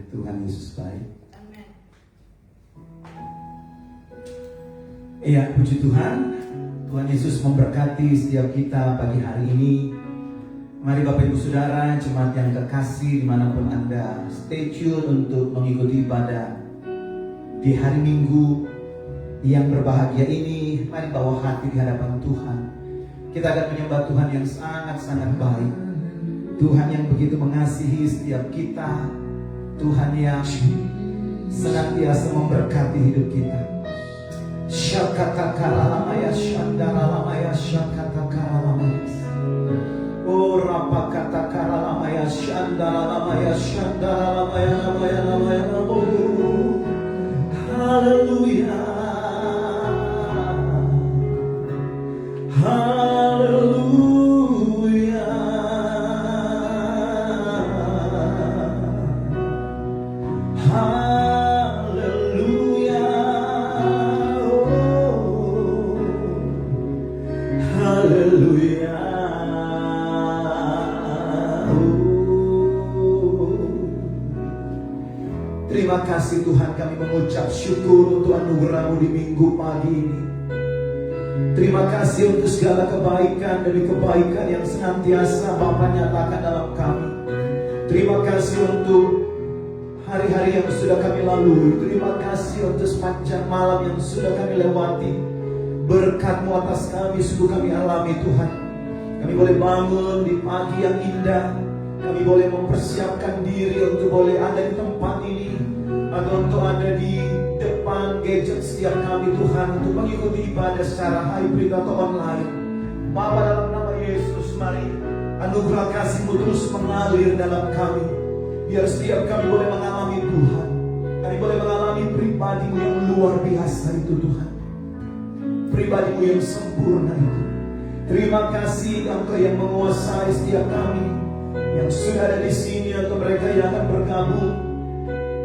Tuhan Yesus baik. Amin. Iya, puji Tuhan. Tuhan Yesus memberkati setiap kita pagi hari ini. Mari Bapak Ibu Saudara, jemaat yang kekasih dimanapun Anda, stay tune untuk mengikuti ibadah di hari Minggu yang berbahagia ini. Mari bawa hati di hadapan Tuhan. Kita akan menyembah Tuhan yang sangat-sangat baik. Tuhan yang begitu mengasihi setiap kita. Tuhan yang senantiasa memberkati hidup kita. Syakata karalamaya syandaralamaya syakata karalamaya. Oh rapa kata karalamaya syandaralamaya syandaralamaya lamaya lamaya lamaya. Haleluya. Haleluya. Haleluya. Oh. Haleluya. Terima kasih Tuhan, kami mengucap syukur untuk anugerah-Mu di minggu pagi ini. Terima kasih untuk segala kebaikan demi kebaikan yang senantiasa Bapa nyatakan dalam kami. Terima kasih untuk hari-hari yang sudah kami lalui. Terima kasih untuk sepanjang malam yang sudah kami lewati. Berkat-Mu atas kami sungguh kami alami Tuhan. Kami boleh bangun di pagi yang indah. Kami boleh mempersiapkan diri untuk boleh ada di tempat ini, atau untuk ada di depan gadget setiap kami Tuhan, untuk mengikuti ibadah secara hybrid atau online. Bapa, dalam nama Yesus, mari anugerah kasih-Mu terus mengalir dalam kami. Biar setiap kami boleh mengalami Tuhan. Kami boleh mengalami pribadi-Mu yang luar biasa itu Tuhan. Pribadi-Mu yang sempurna itu. Terima kasih Engkau yang menguasai setiap kami yang sudah ada di sini, atau mereka yang akan bergabung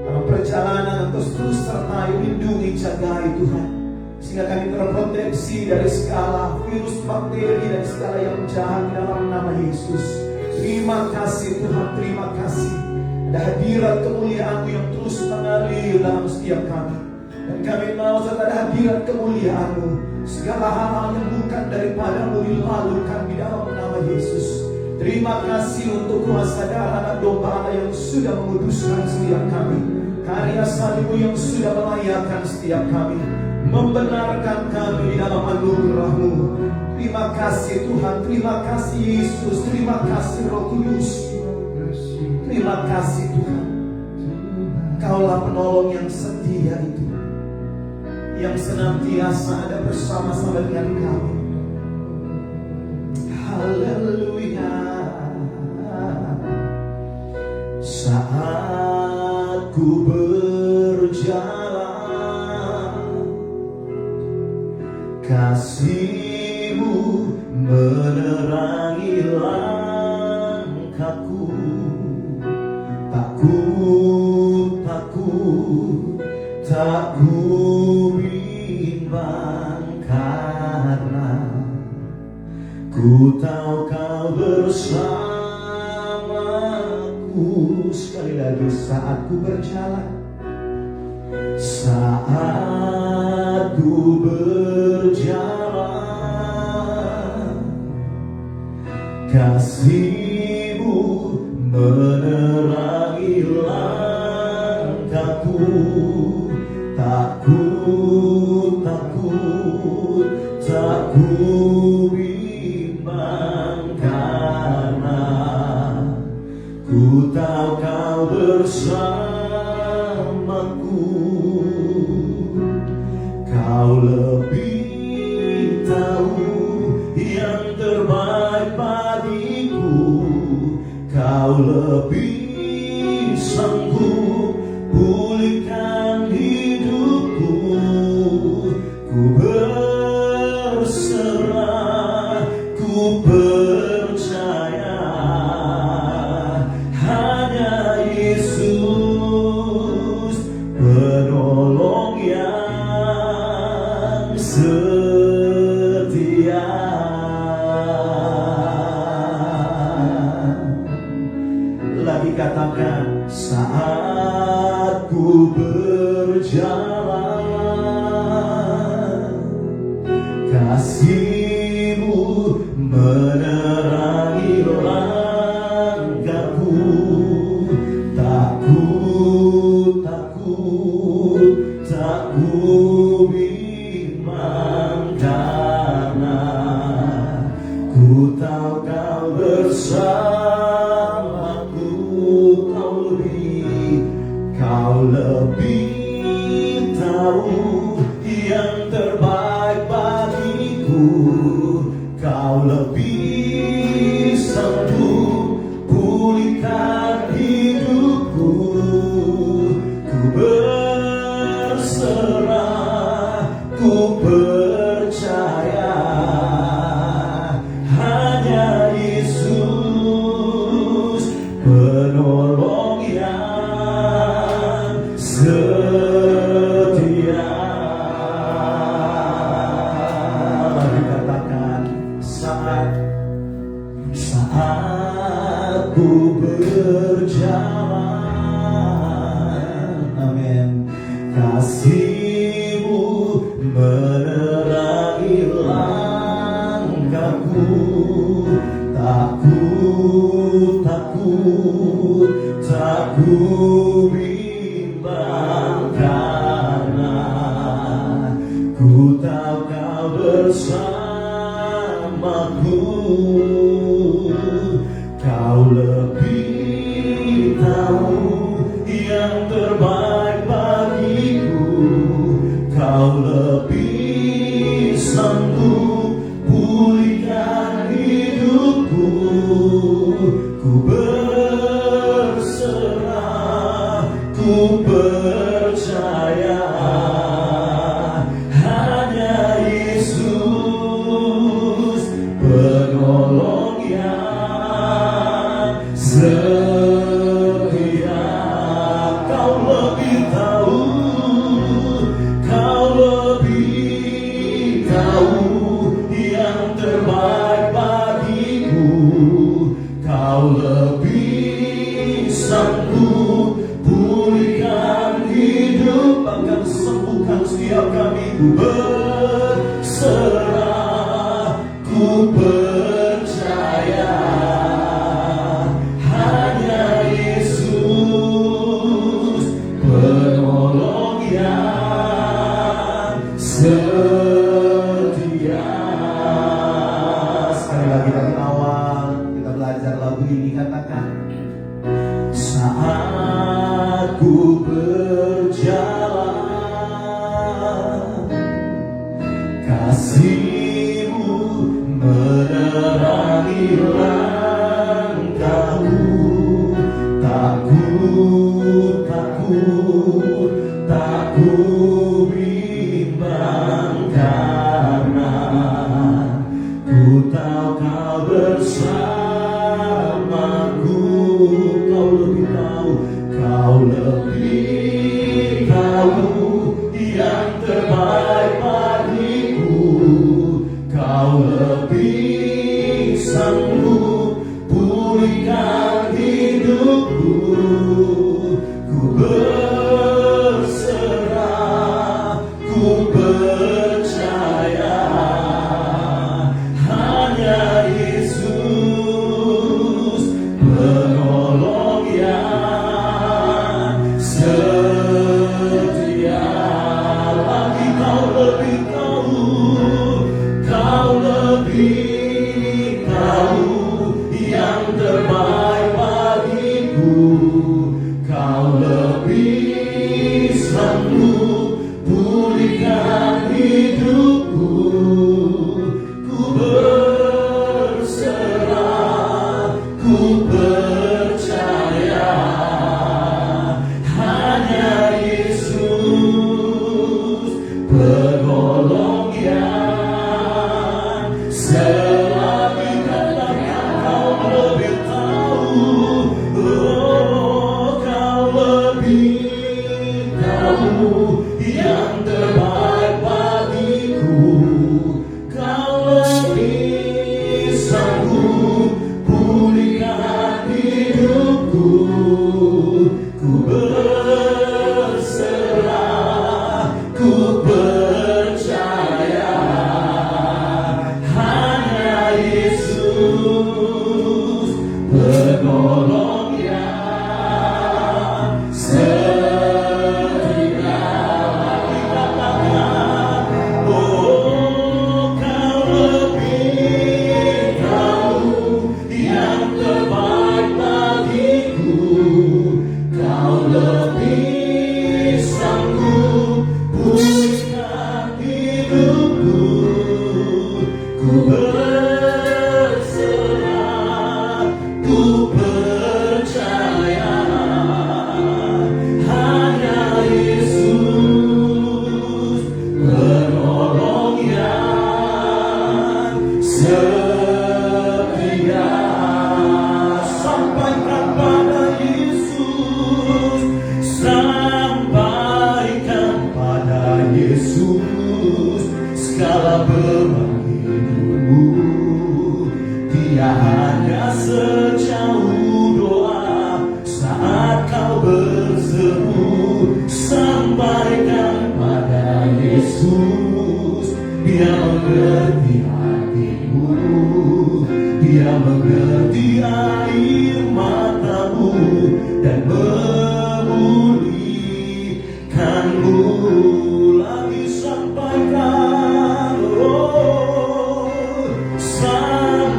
dalam perjalanan. Engkau terus sertai, lindungi, jagai Tuhan, sehingga kami terproteksi dari segala virus, bakteri, dan segala yang jahat di dalam nama Yesus. Terima kasih Tuhan, terima kasih. Ada hadirat kemuliaan-Mu yang terus mengalir dalam setiap kami, dan kami mau saat ada hadirat kemuliaan-Mu, segala hal yang bukan daripada-Mu dilalukan di dalam nama Yesus. Terima kasih untuk kuasa darah dan domba Allah yang sudah menguduskan setiap kami. Karya salib-Mu yang sudah melayakkan setiap kami, membenarkan kami di dalam anugerah-Mu. Terima kasih Tuhan, terima kasih Yesus, terima kasih Roh Kudus. Terima kasih Tuhan. Kaulah penolong yang setia itu, yang senantiasa ada bersama-sama dengan kami. Haleluya. Saat ku berjalan, kasih-Mu menerangi langkahku. Takut, tak ku bimbang, karena ku tahu Kau bersamaku. Sekali lagi, saat ku berjalan, saat ku berjalan, kasih-Mu menerangi langkahku. Takut, tak ku bimbang, karena ku tahu Kau bersamaku. Kau lebih tahu yang terbaik bagiku. Kau lebih sanggup pulihkan hidupku. Ku berserah, ku percaya, hanya Yesus penolong yang setia. Lagi katakan, saat berjalan, kasih-Mu menerangi langkahku. Takut, tak ku bimbang, karena ku tahu Kau bersamaku. Kau lebih tahu yang terbaik bagiku. Kau lebih sanggup pulihkan hidupku. Ku berserah, ku percaya, hanya Yesus penolong yang setia. Dikatakan saat ku berjalan, amin, kasih-Mu menerangi langkahku. Tak ku bimbang, karena ku tahu Kau bersamaku. Kau lebih tahu yang terbaik bagiku. Kau lebih sanggup pulihkan hidupku. Ku berserah, ku percaya, hanya Yesus penolong yang setia. Kau lebih tahu, Kau lebih tahu yang terbaik bagiku. Kau lebih sanggup pulihkan hidup, bahkan sembuhkan setiap kami. Ku berserah, ku percaya, hanya Yesus penolong yang setia. Sekali lagi dari awal kita belajar lagu ini, katakan saat ku berjalan, kasih-Mu menerangi langkahku. Tak ku bimbang, karena ku tahu Kau bersamaku. Kau lebih tahu yang terbaik bagiku. Kau lebih sanggup pulihkan hidupku. Ku berserah, ku percaya, hanya Yesus penolong yang setia. Lagi Kau lebih tahu, Kau lebih tahu yang terbaik bagiku. Kau lebih sanggup pulihkan hidupku. Ku berserah, ku percaya, hanya Yesus penolong yang selagi katakan Kau lebih tahu. Oh, Kau lebih tahu yang terbaik bagiku. Kau lebih sanggup pulihkan hidupku. Ku berserah, berseru, sampaikan pada Yesus. Dia mengerti hatimu, Dia mengerti air matamu dan memulihkanmu. Lagi sampaikan, oh, sampaikan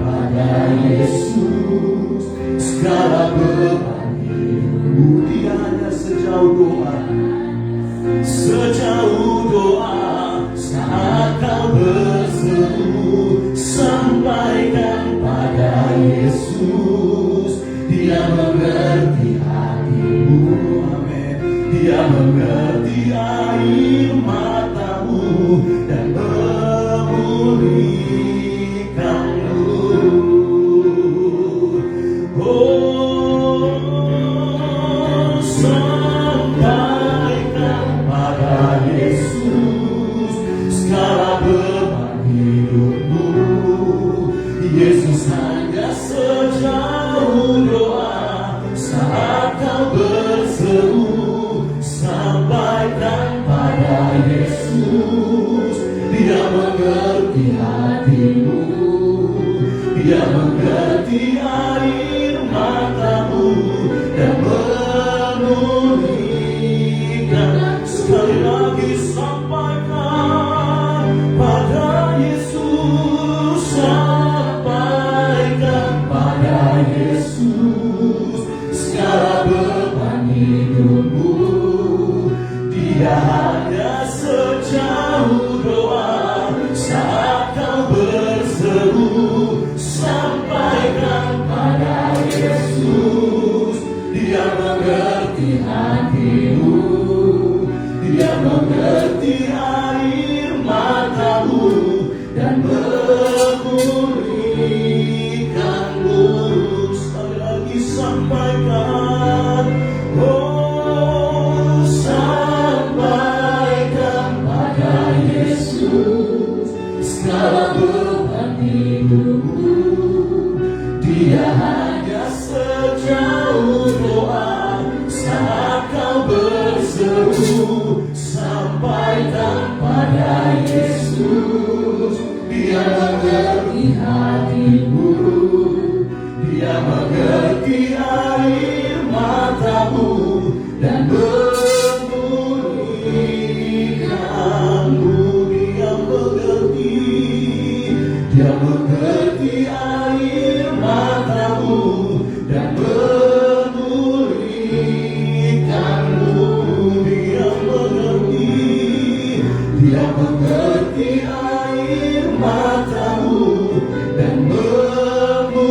pada Yesus segala beban hidupmu. Dia hanya sejauh doa, sejauh doa. Saat kau berseru, sampaikan pada Yesus. Dia mengerti hatimu, amin. Dia mengerti air matamu dan memulihkanmu. Oh, sampaikan pada Yesus segala beban hidupmu. Yesus hanya sejauh doa. Saat kau berseru, sampaikan pada Yesus. Dia mengerti hatimu, Dia mengerti air matamu dan memulihkan. Sekali lagi sampaikan pada Yesus, sampaikan pada Yesus segala beban hidupmu. Dia hanya sejauh doa. Saat kau berseru, sampaikan pada Yesus. Dia mengerti hatimu, Dia mengerti air matamu dan memulihkanmu. Sekali lagi sampaikan, oh, sampaikan pada Yesus segala beban hidupmu. Dia hanya sejauh doa. Saat kau berseru, sampaikan pada Yesus. Dia mengerti hatimu, Dia mengerti air matamu dan memulihkanmu. Dia mengerti, Dia mengerti air matamu dan memulihkanmu. Dia mengerti, Dia mengerti air matamu dan memulihkanmu.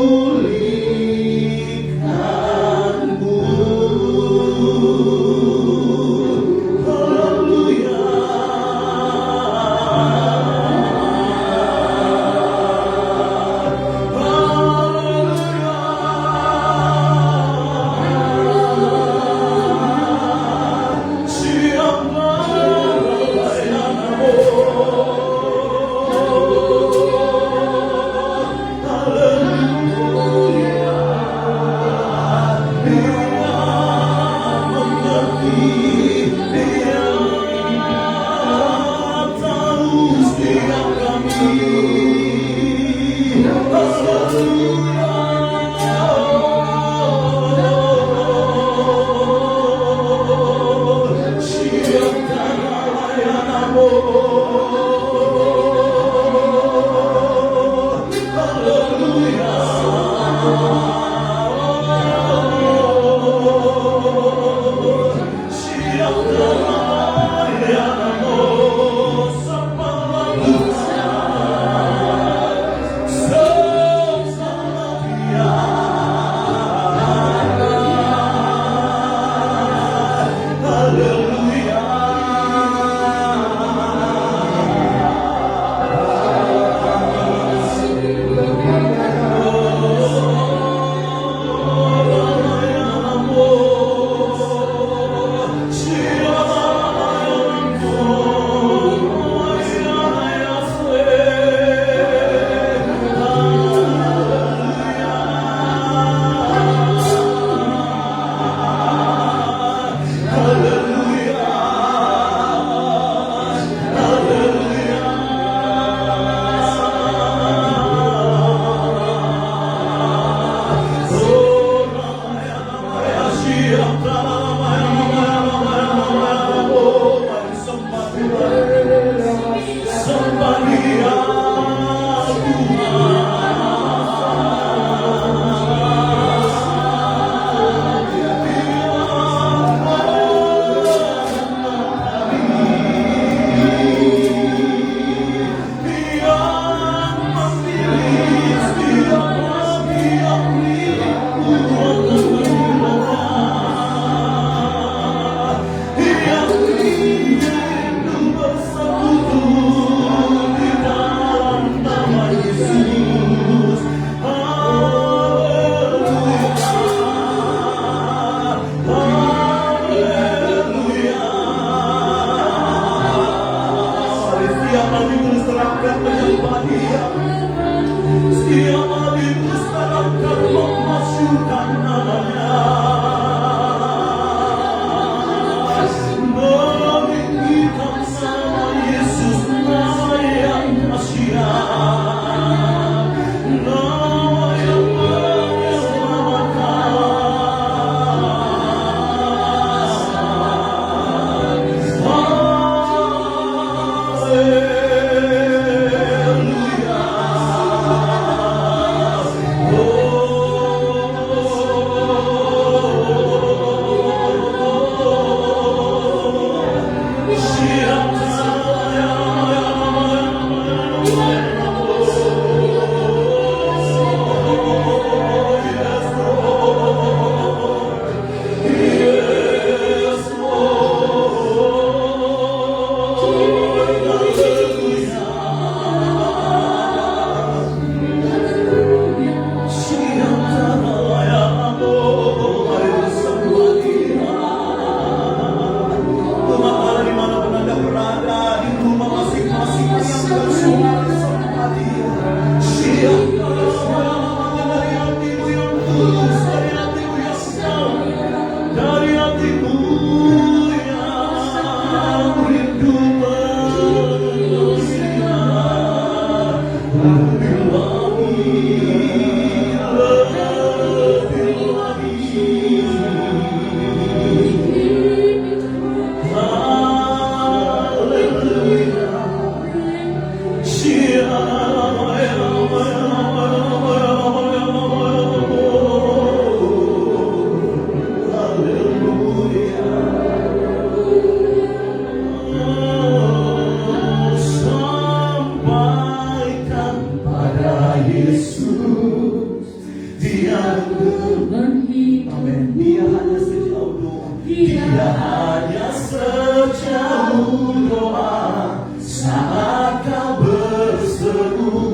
Dia hanya sejauh doa saat kau berseru.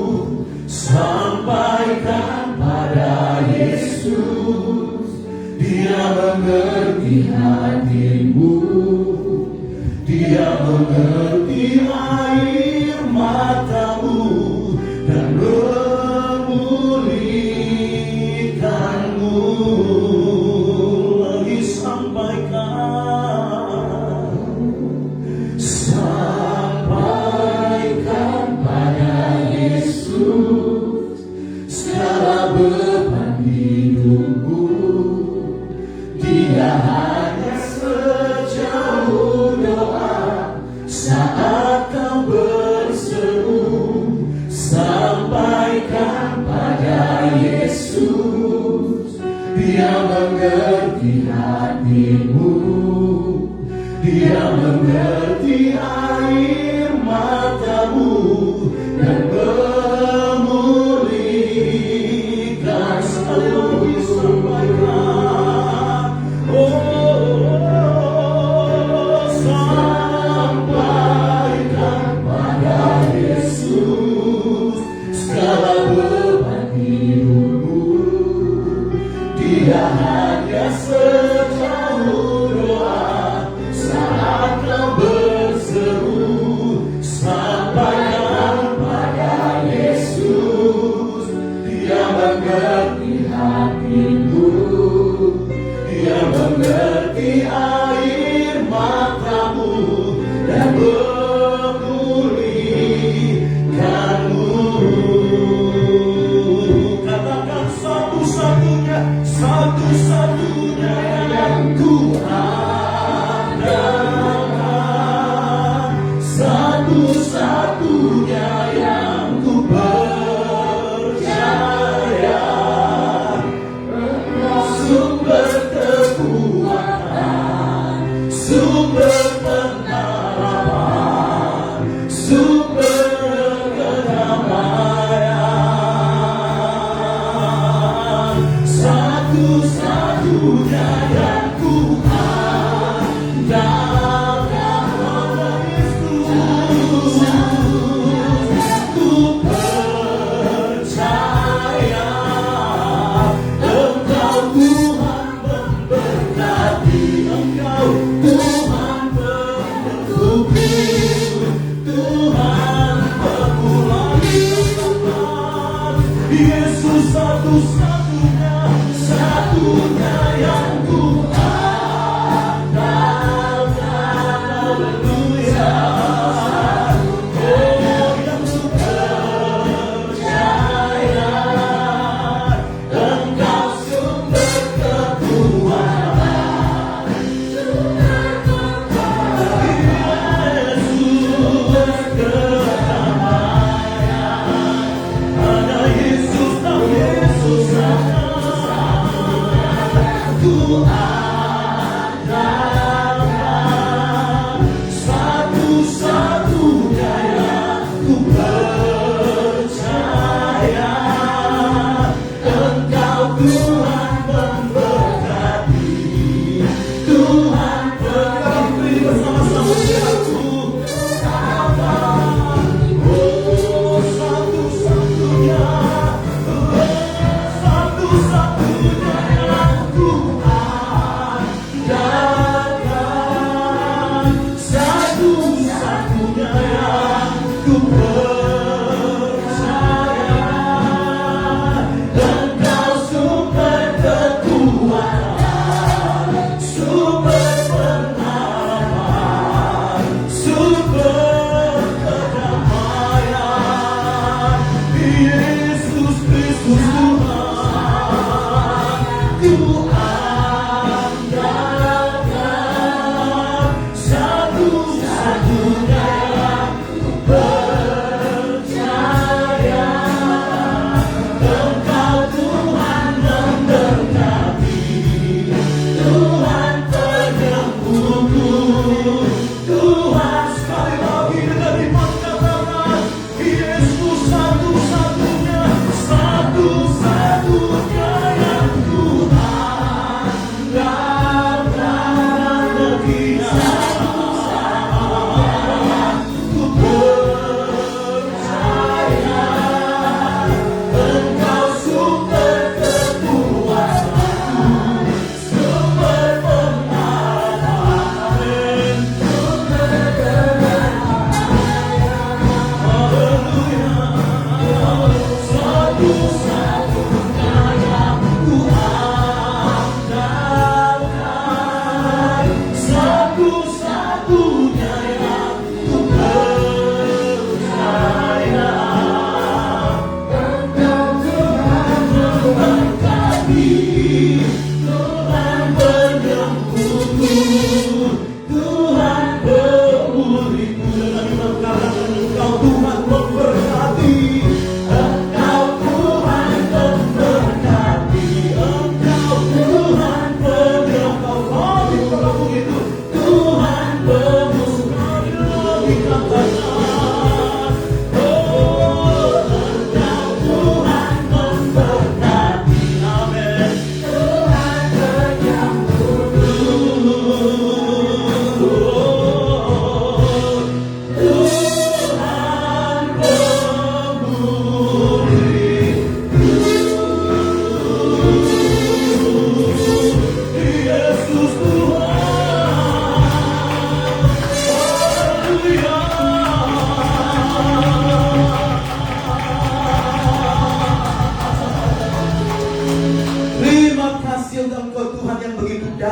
Sampaikan pada Yesus, Dia mengerti hatimu. Dia mengerti air matamu dan memulihkanmu. Lagi sampaikan pada Yesus segala beban hidupmu. Dia hanya sejauh doa saat kau berseru. Sampaikan pada Yesus, Dia mengerti hatimu. Dia mengerti air matamu dan memulihkan. Sekali lagi sampaikan, sampaikan pada Yesus segala beban hidupmu. Dia hanya sejauh doa saat kau berseru.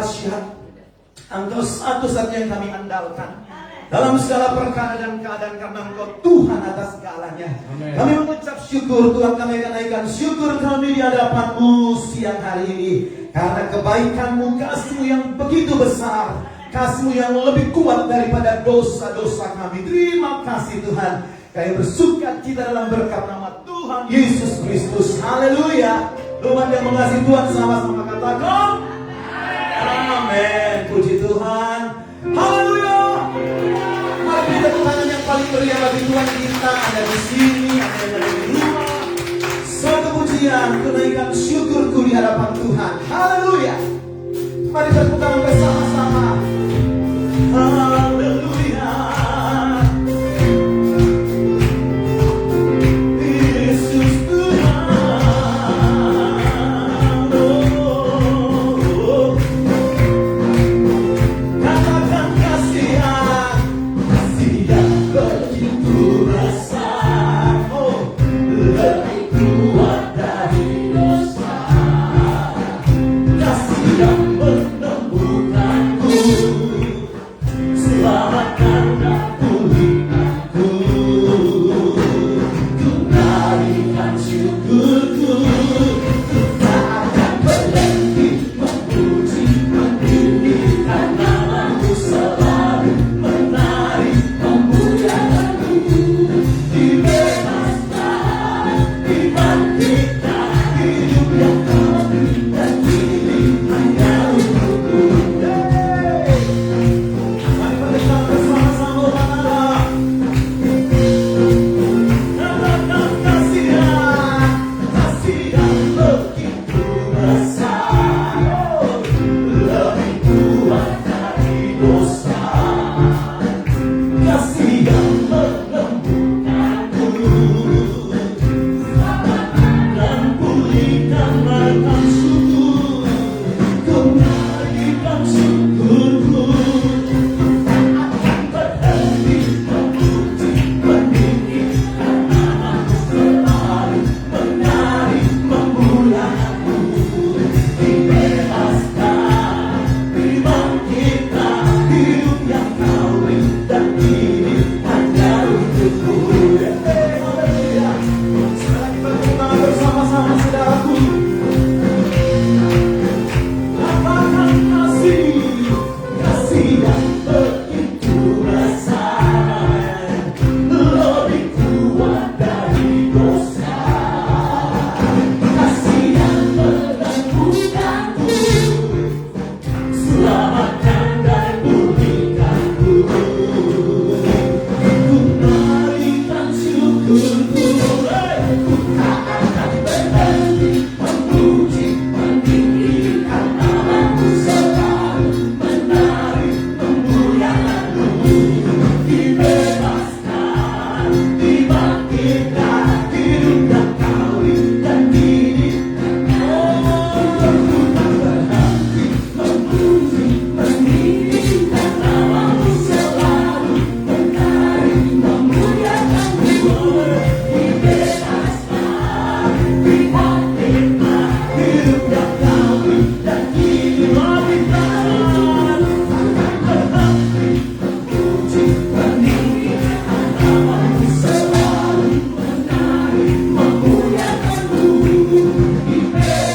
dahsyat. Engkau satu-satunya yang kami andalkan dalam segala perkara dan keadaan, karena Engkau Tuhan atas segalanya. Amen. Kami mengucap syukur Tuhan, kami akan naikkan syukur kami di hadapan-Mu siang hari ini, karena kebaikan-Mu, kasih-Mu yang begitu besar, kasih-Mu yang lebih kuat daripada dosa-dosa kami. Terima kasih Tuhan, kami bersuka cita dalam berkat nama Tuhan Yesus Kristus. Haleluya. Tuhan yang mengasihi Tuhan sama-sama katakan amin. Puji Tuhan. Haleluya. Mari kita tepuk tangan yang paling meriah bagi Tuhan kita. Ada di sini, ada yang ada di rumah. Suatu pujian, kenaikan syukurku di hadapan Tuhan. Haleluya. Mari kita tepuk tangan bersama-sama. Haleluya. Yesus Tuhan. Katakan kasihan, kasih yang begitu besar, lebih kuat dari dosa, kasih yang menemukanku, selamatkan dan pulihkanku, ku naikkan syukurku, ku tak akan berhenti memuji meninggikan namamu, selalu menari memuliakanmu, dibebaskan, dibangkitkan, hidup yang baru dan kini hanya untukku. Mari kita bersama-sama berkata, katakan kasihan, kasih yang begitu besar, lebih kuat dari dosa, kasih yang menemukanku, dan pulihkan makan syukur, kembalikan syukurku, tak akan berhenti memuji meninggikan namamu, selalu menari memuliakanmu, dibebaskan, dibangkitkan, hidup yang kawin dan kini hanya untukku. Haleluya. Sekali lagi bertepuk tangan bersama-sama saudaraku. Katakan kasih, kasih yang begitu besar, lebih kuat dari dosa, kasih yang menemukanku, selamatkan dan pulihkanku, ku naikkan syukurku, ku tak akan berhenti memuji meninggikan namamu, selalu menari memuliakanmu, dibebaskan, dibangkitkan, hidup yang kawin dan kini ku tak berhenti memuji meninggikan namamu, selalu menari memuliakanmu, dibebaskan, dibangkitkan, hidup yang kawin dan kini bangkitkan, akan berhenti memuji meninggikan namamu, selalu menari memuliakanmu, dibebaskan,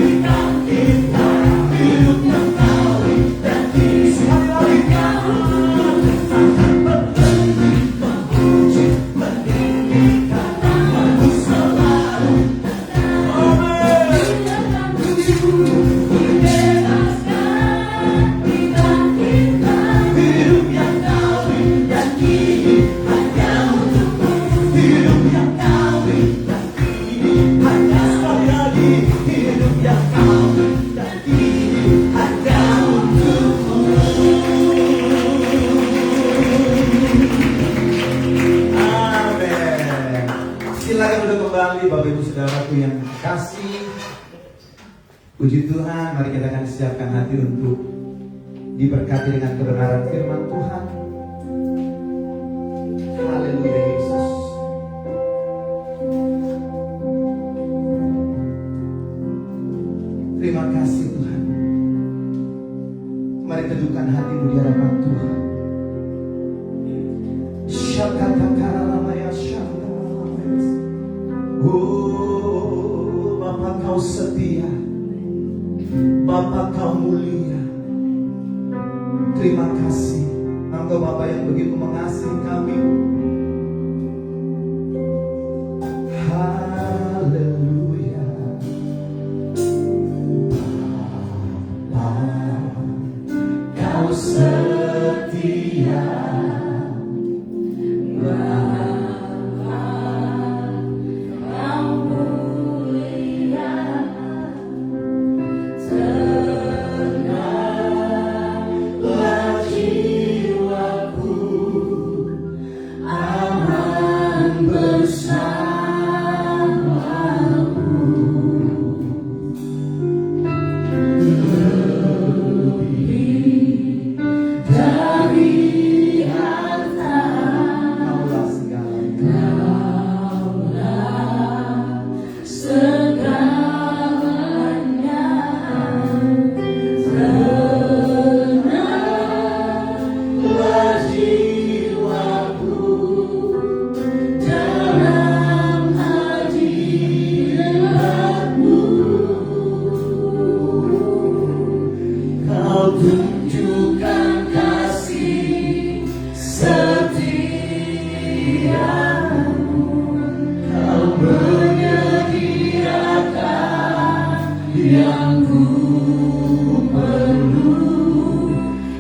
dibangkitkan, hidup yang kawin dan kini. Sekali lagi, akan berhenti memuji meninggikan namamu, selalu hidup yang kawin dan kini hanya untukmu, hidup yang kawin dan kini hanya, sekali lagi, hidup yang kawin dan kini hanya untukmu. Amin. Silakan duduk kembali Bapak Ibu Saudaraku yang kasih. Puji Tuhan, mari kita akan siapkan hati untuk diberkati dengan kebenaran firman Tuhan. Haleluya Yesus. Terima kasih Tuhan. teduhkan hatimu di hadapan Tuhan. Oh, Bapa kau setia, Bapa kau mulia. Terima kasih, Engkau Bapa yang begitu mengasihi kami. Haleluya. Bapa kau setia, yang ku perlu,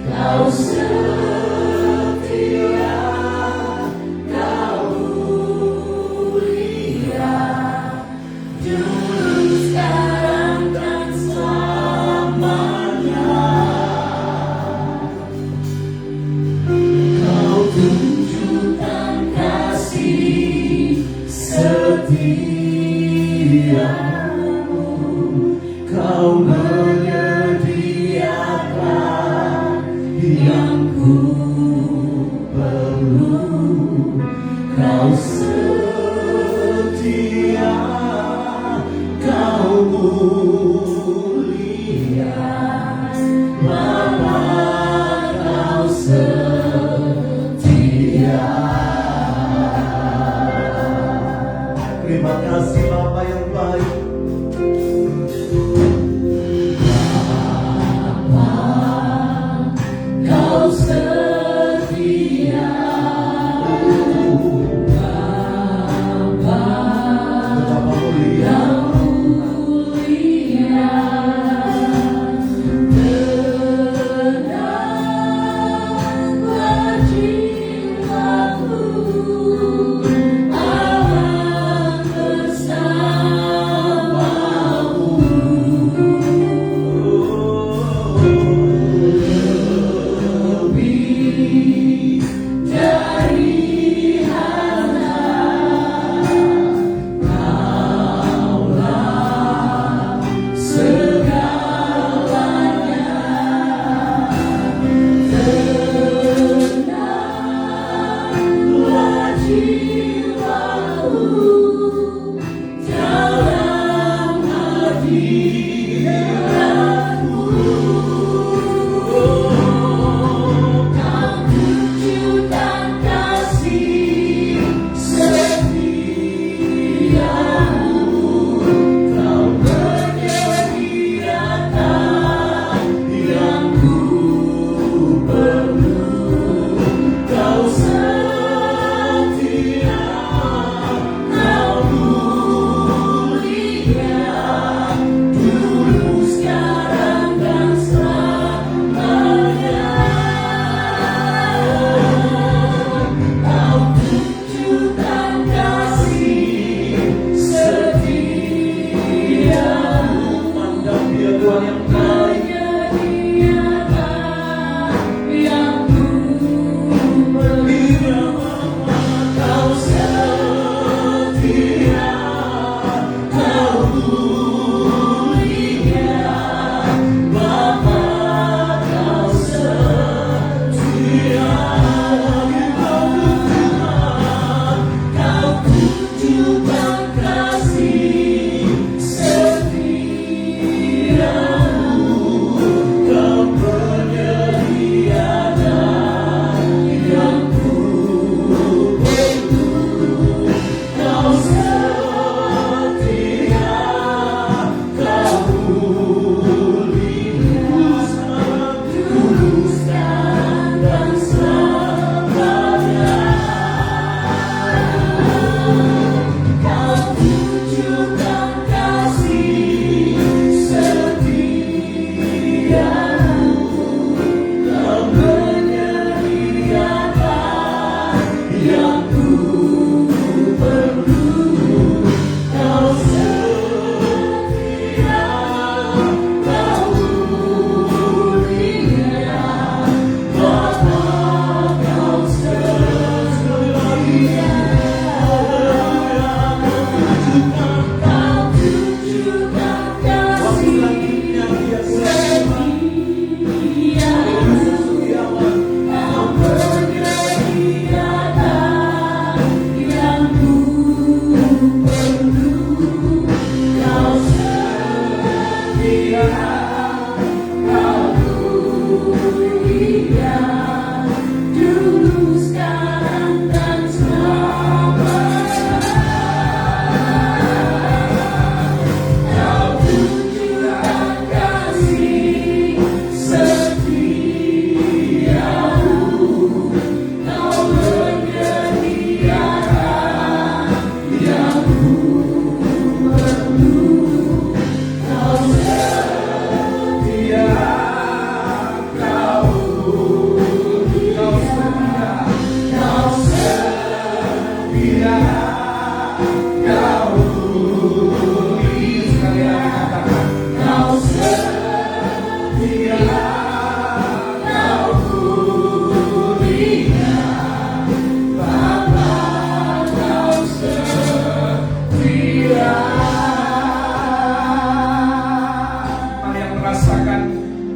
kau setia, kau mulia, dulu sekarang dan selamanya.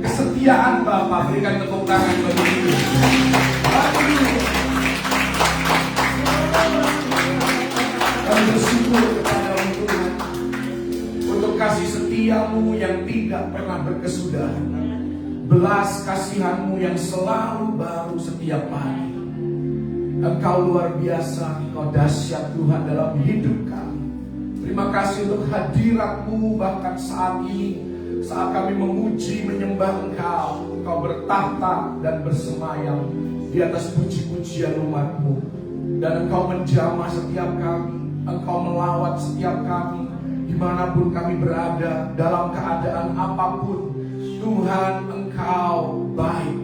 Kesetiaan Bapa, berikan tepuk tangan bagi Dia. Kami bersyukur kepada-Mu Tuhan untuk kasih setia-Mu yang tidak pernah berkesudahan, belas kasihan-Mu yang selalu baru setiap pagi. Engkau luar biasa, Engkau dahsyat Tuhan dalam hidup kami. Terima kasih untuk hadirat-Mu bahkan saat ini. Saat kami memuji, menyembah Engkau, Engkau bertahta dan bersemayam di atas puji-pujian umat-Mu. Dan Engkau menjamah setiap kami, Engkau melawat setiap kami, dimanapun kami berada, dalam keadaan apapun. Tuhan, Engkau baik,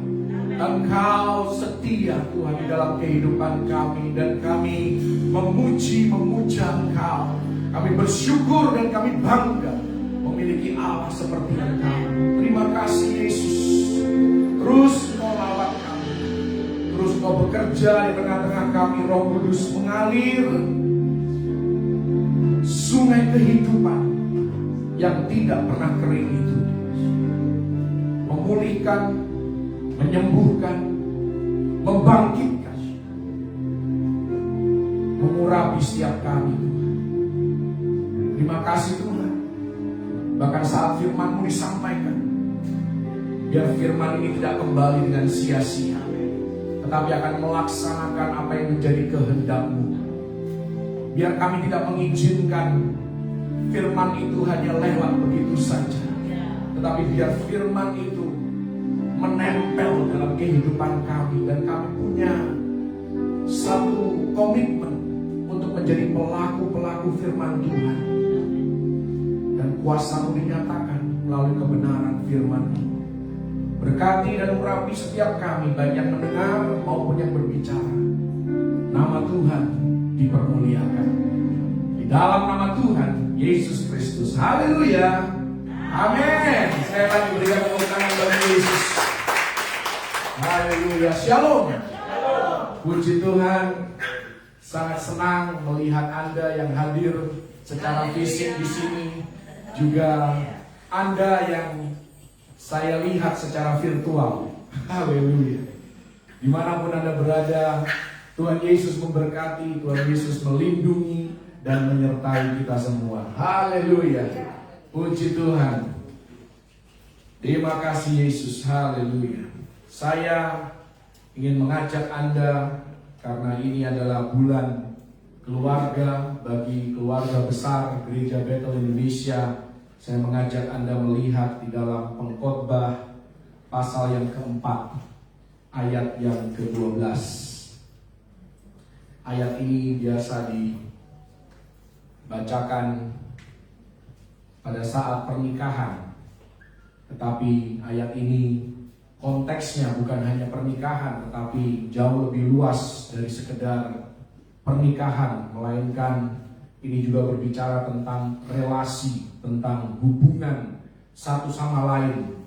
Engkau setia Tuhan di dalam kehidupan kami. Dan kami memuji, memuja Engkau. Kami bersyukur dan kami bangga memiliki Allah seperti Engkau. Terima kasih Yesus. Terus Engkau lawat kami, terus Engkau bekerja di tengah-tengah kami. Roh Kudus mengalir sungai kehidupan yang tidak pernah kering itu, memulihkan, menyembuhkan, membangkitkan, mengurapi setiap kami. Terima kasih Tuhan. Bahkan saat firman-Mu disampaikan, biar firman ini tidak kembali dengan sia-sia, tetapi akan melaksanakan apa yang menjadi kehendak-Mu. Biar kami tidak mengizinkan firman itu hanya lewat begitu saja, tetapi biar firman itu menempel dalam kehidupan kami. Dan kami punya satu komitmen untuk menjadi pelaku-pelaku firman Tuhan. Dan kuasa-Mu dinyatakan melalui kebenaran firman-Mu. Berkati dan urapi setiap kami, baik yang mendengar maupun yang berbicara. Nama Tuhan dipermuliakan. Di dalam nama Tuhan Yesus Kristus. Haleluya. Amin. Saya lagi berikan tepuk tangan bagi Yesus. Haleluya. Shalom. Puji Tuhan. Sangat senang melihat Anda yang hadir secara fisik di sini. Juga Anda yang saya lihat secara virtual. Haleluya. Dimanapun Anda berada, Tuhan Yesus memberkati, Tuhan Yesus melindungi dan menyertai kita semua. Haleluya. Puji Tuhan. Terima kasih Yesus. Haleluya. Saya ingin mengajak Anda, karena ini adalah bulan keluarga bagi keluarga besar Gereja Bethel Indonesia. Saya mengajak Anda melihat di dalam Pengkhotbah pasal yang keempat, ayat yang ke-12. Ayat ini biasa dibacakan pada saat pernikahan. Tetapi ayat ini konteksnya bukan hanya pernikahan, tetapi jauh lebih luas dari sekedar pernikahan, melainkan ini juga berbicara tentang relasi, tentang hubungan satu sama lain,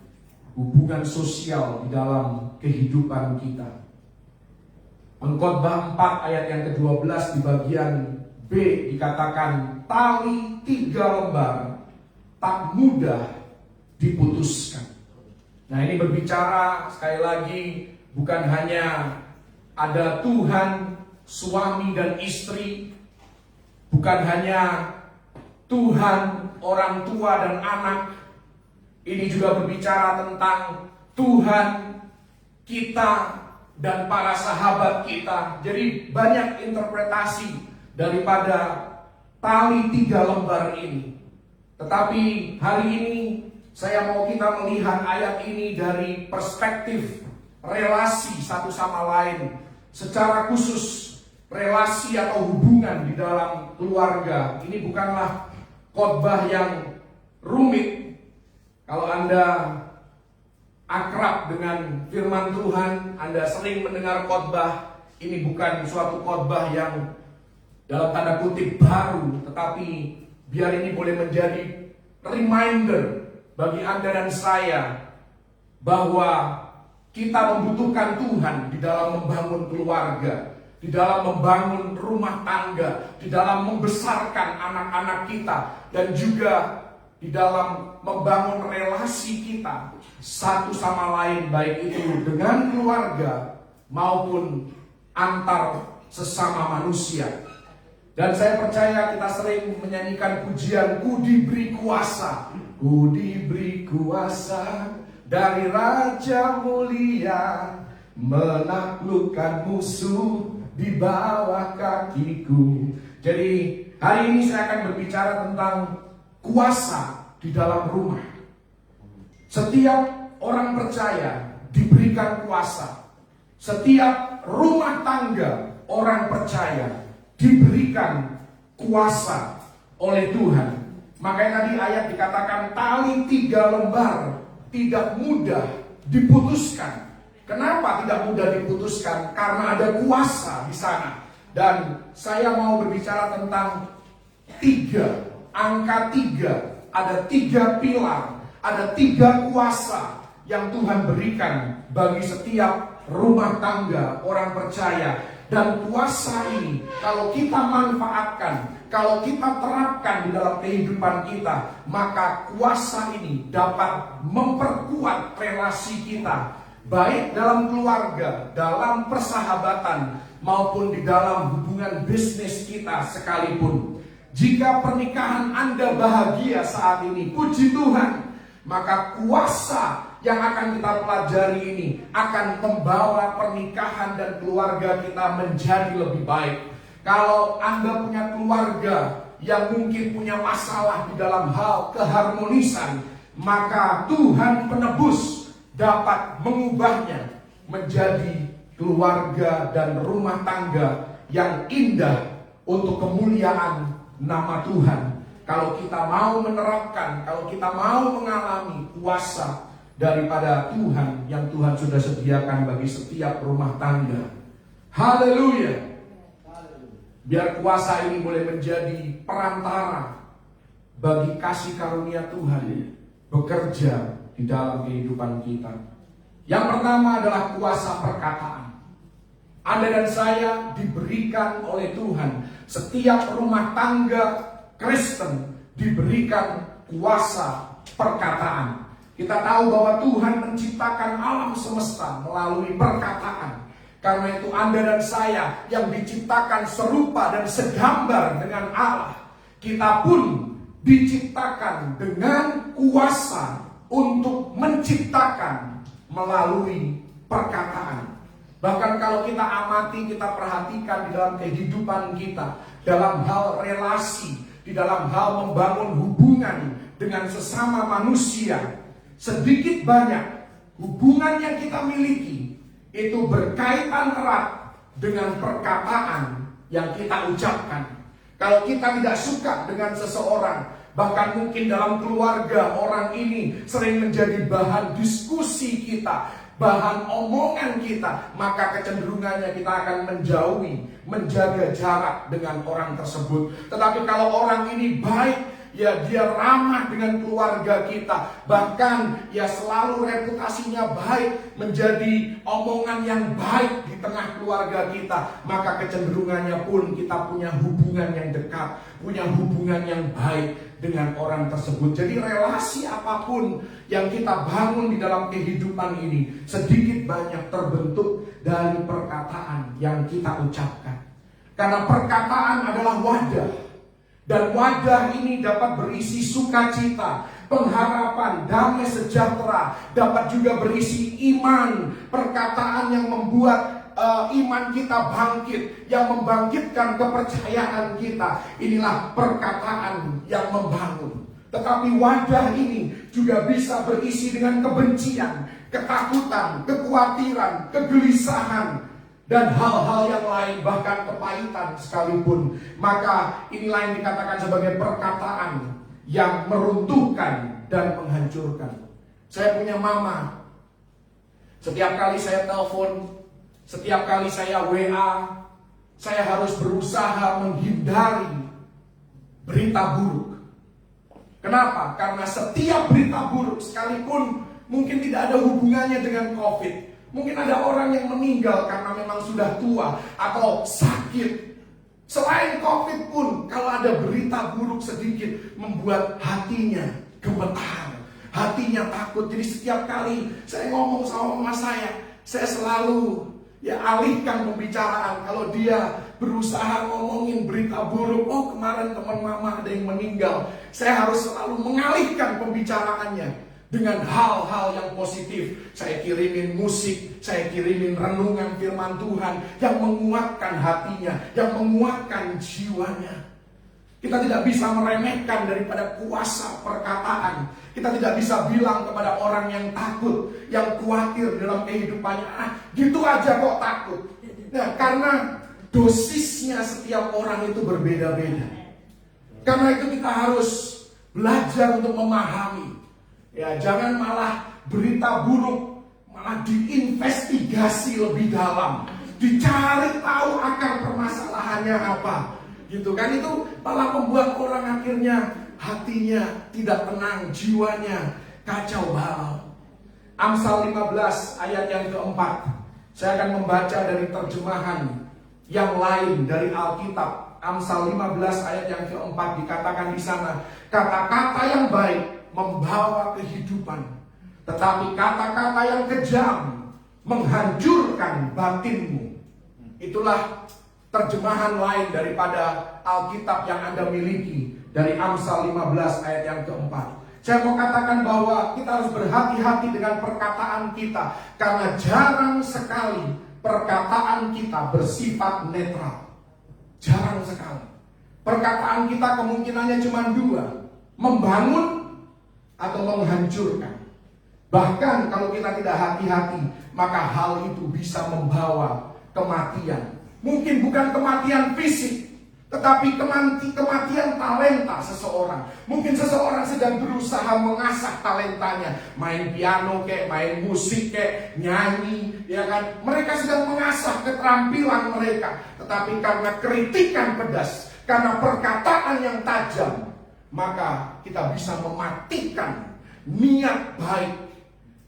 hubungan sosial di dalam kehidupan kita. Pengkhotbah 4 ayat yang ke-12 di bagian B dikatakan, tali 3 lembar tak mudah diputuskan. Nah, ini berbicara sekali lagi bukan hanya ada Tuhan, suami dan istri, bukan hanya Tuhan, orang tua dan anak. Ini juga berbicara tentang Tuhan, kita, dan para sahabat kita. Jadi banyak interpretasi daripada tali 3 lembar ini. Tetapi hari ini saya mau kita melihat ayat ini dari perspektif relasi satu sama lain. Secara khusus relasi atau hubungan di dalam keluarga. Ini bukanlah khotbah yang rumit. Kalau Anda akrab dengan firman Tuhan, Anda sering mendengar khotbah, ini bukan suatu khotbah yang dalam tanda kutip baru, tetapi biar ini boleh menjadi reminder bagi Anda dan saya bahwa kita membutuhkan Tuhan di dalam membangun keluarga, di dalam membangun rumah tangga, di dalam membesarkan anak-anak kita, dan juga di dalam membangun relasi kita satu sama lain, baik itu dengan keluarga maupun antar sesama manusia. Dan saya percaya kita sering menyanyikan pujian, ku diberi kuasa, ku diberi kuasa dari Raja Mulia, menaklukkan musuh di bawah kakiku. Jadi hari ini saya akan berbicara tentang kuasa di dalam rumah. Setiap orang percaya diberikan kuasa. Setiap rumah tangga orang percaya diberikan kuasa oleh Tuhan. Makanya tadi ayat dikatakan tali 3 lembar tidak mudah diputuskan. Kenapa tidak mudah diputuskan? Karena ada kuasa di sana. Dan saya mau berbicara tentang 3, angka 3. Ada 3 pilar, ada 3 kuasa yang Tuhan berikan bagi setiap rumah tangga orang percaya. Dan kuasa ini kalau kita manfaatkan, kalau kita terapkan di dalam kehidupan kita, maka kuasa ini dapat memperkuat relasi kita, baik dalam keluarga, dalam persahabatan, maupun di dalam hubungan bisnis kita sekalipun. Jika pernikahan Anda bahagia saat ini, puji Tuhan, maka kuasa yang akan kita pelajari ini akan membawa pernikahan dan keluarga kita menjadi lebih baik. Kalau Anda punya keluarga yang mungkin punya masalah di dalam hal keharmonisan, maka Tuhan penebus dapat mengubahnya menjadi keluarga dan rumah tangga yang indah untuk kemuliaan nama Tuhan. Kalau kita mau menerapkan, kalau kita mau mengalami kuasa daripada Tuhan yang Tuhan sudah sediakan bagi setiap rumah tangga. Haleluya. Biar kuasa ini boleh menjadi perantara bagi kasih karunia Tuhan bekerja di dalam kehidupan kita. Yang pertama adalah kuasa perkataan. Anda dan saya diberikan oleh Tuhan, setiap rumah tangga Kristen diberikan kuasa perkataan. Kita tahu bahwa Tuhan menciptakan alam semesta melalui perkataan. Karena itu Anda dan saya yang diciptakan serupa dan segambar dengan Allah, kita pun diciptakan dengan kuasa untuk menciptakan melalui perkataan. Bahkan kalau kita amati, kita perhatikan di dalam kehidupan kita, dalam hal relasi, di dalam hal membangun hubungan dengan sesama manusia, sedikit banyak hubungan yang kita miliki itu berkaitan erat dengan perkataan yang kita ucapkan. Kalau kita tidak suka dengan seseorang, bahkan mungkin dalam keluarga orang ini sering menjadi bahan diskusi kita, bahan omongan kita, maka kecenderungannya kita akan menjauhi, menjaga jarak dengan orang tersebut. Tetapi kalau orang ini baik, ya dia ramah dengan keluarga kita, bahkan ya selalu reputasinya baik, menjadi omongan yang baik di tengah keluarga kita, maka kecenderungannya pun kita punya hubungan yang dekat, punya hubungan yang baik dengan orang tersebut. Jadi relasi apapun yang kita bangun di dalam kehidupan ini sedikit banyak terbentuk dari perkataan yang kita ucapkan. Karena perkataan adalah wadah, dan wadah ini dapat berisi sukacita, pengharapan, damai sejahtera, dapat juga berisi iman, perkataan yang membuat iman kita bangkit, yang membangkitkan kepercayaan kita. Inilah perkataan yang membangun. Tetapi wadah ini juga bisa berisi dengan kebencian, ketakutan, kekhawatiran, kegelisahan, dan hal-hal yang lain, bahkan kepahitan sekalipun. Maka inilah yang dikatakan sebagai perkataan yang meruntuhkan dan menghancurkan. Saya punya mama. Setiap kali saya telepon, setiap kali saya WA, saya harus berusaha menghindari berita buruk. Kenapa? Karena setiap berita buruk, sekalipun mungkin tidak ada hubungannya dengan COVID. Mungkin ada orang yang meninggal karena memang sudah tua atau sakit. Selain COVID pun, kalau ada berita buruk sedikit membuat hatinya gemetar, hatinya takut. Jadi setiap kali saya ngomong sama mama saya selalu alihkan pembicaraan. Kalau dia berusaha ngomongin berita buruk, oh kemarin teman mama ada yang meninggal, saya harus selalu mengalihkan pembicaraannya dengan hal-hal yang positif. Saya kirimin musik, saya kirimin renungan firman Tuhan yang menguatkan hatinya, yang menguatkan jiwanya. Kita tidak bisa meremehkan daripada kuasa perkataan. Kita tidak bisa bilang kepada orang yang takut, yang khawatir dalam kehidupannya, gitu aja kok takut. Nah, karena dosisnya setiap orang itu berbeda-beda. Karena itu kita harus belajar untuk memahami. Ya, jangan malah berita buruk, malah diinvestigasi lebih dalam, dicari tahu akar permasalahannya apa. Gitu kan, itu malah membuat orang akhirnya hatinya tidak tenang, jiwanya kacau balau. Amsal 15 ayat yang keempat. Saya akan membaca dari terjemahan yang lain dari Alkitab. Amsal 15 ayat yang keempat dikatakan di sana, kata-kata yang baik membawa kehidupan, tetapi kata-kata yang kejam menghancurkan batinmu. Itulah terjemahan lain daripada Alkitab yang Anda miliki dari Amsal 15 ayat yang keempat. Saya mau katakan bahwa kita harus berhati-hati dengan perkataan kita, karena jarang sekali perkataan kita bersifat netral. Jarang sekali. Perkataan kita kemungkinannya cuma dua, membangun atau menghancurkan. Bahkan kalau kita tidak hati-hati, maka hal itu bisa membawa kematian. Mungkin bukan kematian fisik, tetapi kematian talenta seseorang. Mungkin seseorang sedang berusaha mengasah talentanya, main piano kayak, main musik kayak, nyanyi, ya kan? Mereka sedang mengasah keterampilan mereka, tetapi karena kritikan pedas, karena perkataan yang tajam, maka kita bisa mematikan niat baik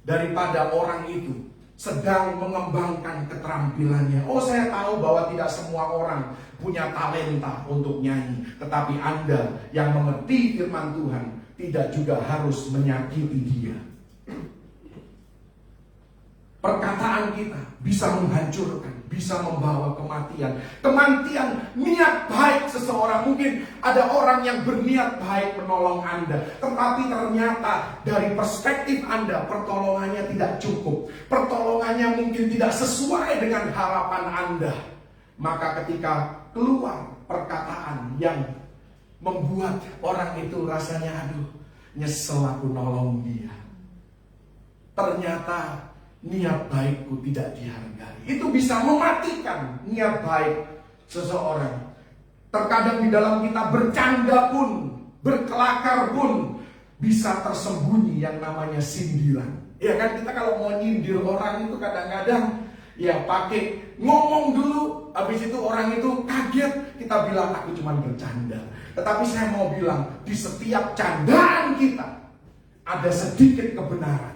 daripada orang itu sedang mengembangkan keterampilannya. Oh, saya tahu bahwa tidak semua orang punya talenta untuk nyanyi, tetapi Anda yang mengerti firman Tuhan tidak juga harus menyakiti dia. Perkataan kita bisa menghancurkan, bisa membawa kematian. Kematian niat baik seseorang. Mungkin ada orang yang berniat baik menolong Anda, tetapi ternyata dari perspektif Anda pertolongannya tidak cukup. Pertolongannya mungkin tidak sesuai dengan harapan Anda. Maka ketika keluar perkataan yang membuat orang itu rasanya, aduh, nyesel aku nolong dia, ternyata niat baikku tidak dihargai. Itu bisa mematikan niat baik seseorang. Terkadang di dalam kita bercanda pun, berkelakar pun bisa tersembunyi yang namanya sindiran. Ya kan, kita kalau mau nyindir orang itu kadang-kadang ya pakai ngomong dulu, habis itu orang itu kaget, kita bilang aku cuma bercanda. Tetapi saya mau bilang, di setiap candaan kita ada sedikit kebenaran.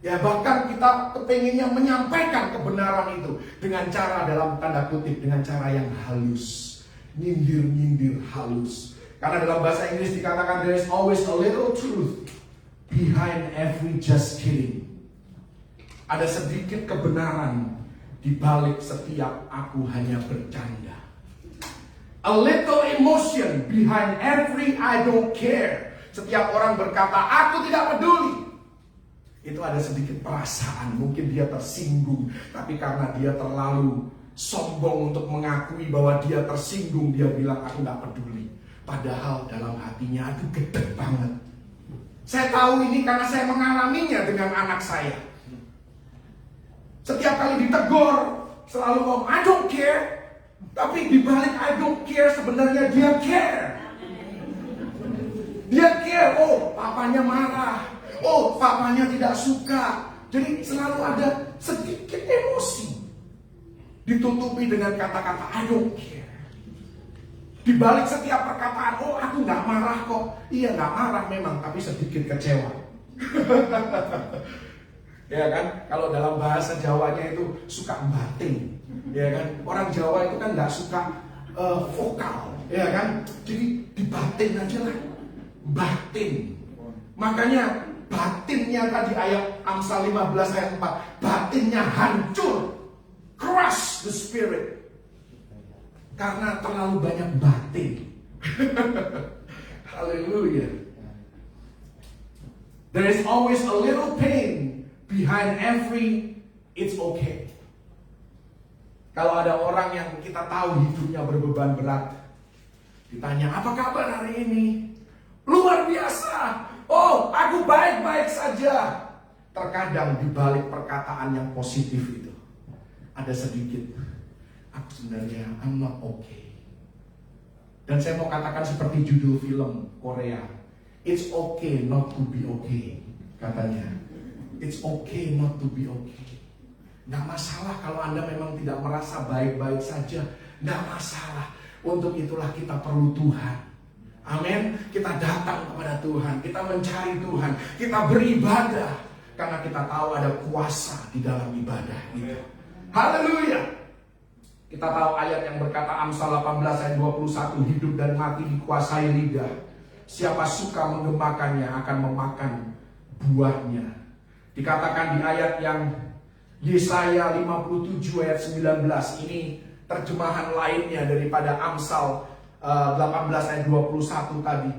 Ya, bahkan kita kepenginnya menyampaikan kebenaran itu dengan cara, dalam tanda kutip, dengan cara yang halus. Nyindir-nyindir halus. Karena dalam bahasa Inggris dikatakan there is always a little truth behind every just kidding. Ada sedikit kebenaran di balik setiap aku hanya bercanda. A little emotion behind every I don't care. Setiap orang berkata aku tidak peduli, itu ada sedikit perasaan, mungkin dia tersinggung, tapi karena dia terlalu sombong untuk mengakui bahwa dia tersinggung, dia bilang aku gak peduli. Padahal dalam hatinya, aduh gede banget. Saya tahu ini karena saya mengalaminya dengan anak saya. Setiap kali ditegur, selalu ngomong I don't care. Tapi dibalik I don't care, sebenarnya dia care. Dia care, oh papanya marah, oh, papanya tidak suka. Jadi selalu ada sedikit emosi, ditutupi dengan kata-kata I don't care. Di balik setiap perkataan, oh aku gak marah kok. Iya gak marah memang, tapi sedikit kecewa. Ya kan, kalau dalam bahasa Jawanya itu suka batin, ya kan. Orang Jawa itu kan nggak suka vokal, ya kan. Jadi dibatin aja lah, batin. Makanya batinnya tadi ayat Amsal 15 ayat 4, batinnya hancur, crush the spirit, karena terlalu banyak batin. Haleluya. There is always a little pain behind every it's okay. Kalau ada orang yang kita tahu hidupnya berbeban berat, ditanya, apa kabar hari ini? Luar biasa. Oh, aku baik-baik saja. Terkadang di balik perkataan yang positif itu ada sedikit, aku sebenarnya I'm not okay. Dan saya mau katakan seperti judul film Korea, it's okay not to be okay, katanya. It's okay not to be okay. Nggak masalah kalau Anda memang tidak merasa baik-baik saja. Nggak masalah. Untuk itulah kita perlu Tuhan. Amin. Kita datang kepada Tuhan. Kita mencari Tuhan. Kita beribadah. Karena kita tahu ada kuasa di dalam ibadah itu. Haleluya. Kita tahu ayat yang berkata Amsal 18 ayat 21. Hidup dan mati dikuasai lidah. Siapa suka menggemakannya akan memakan buahnya. Dikatakan di ayat yang Yesaya 57 ayat 19. Ini terjemahan lainnya daripada Amsal 18 ayat 21 tadi.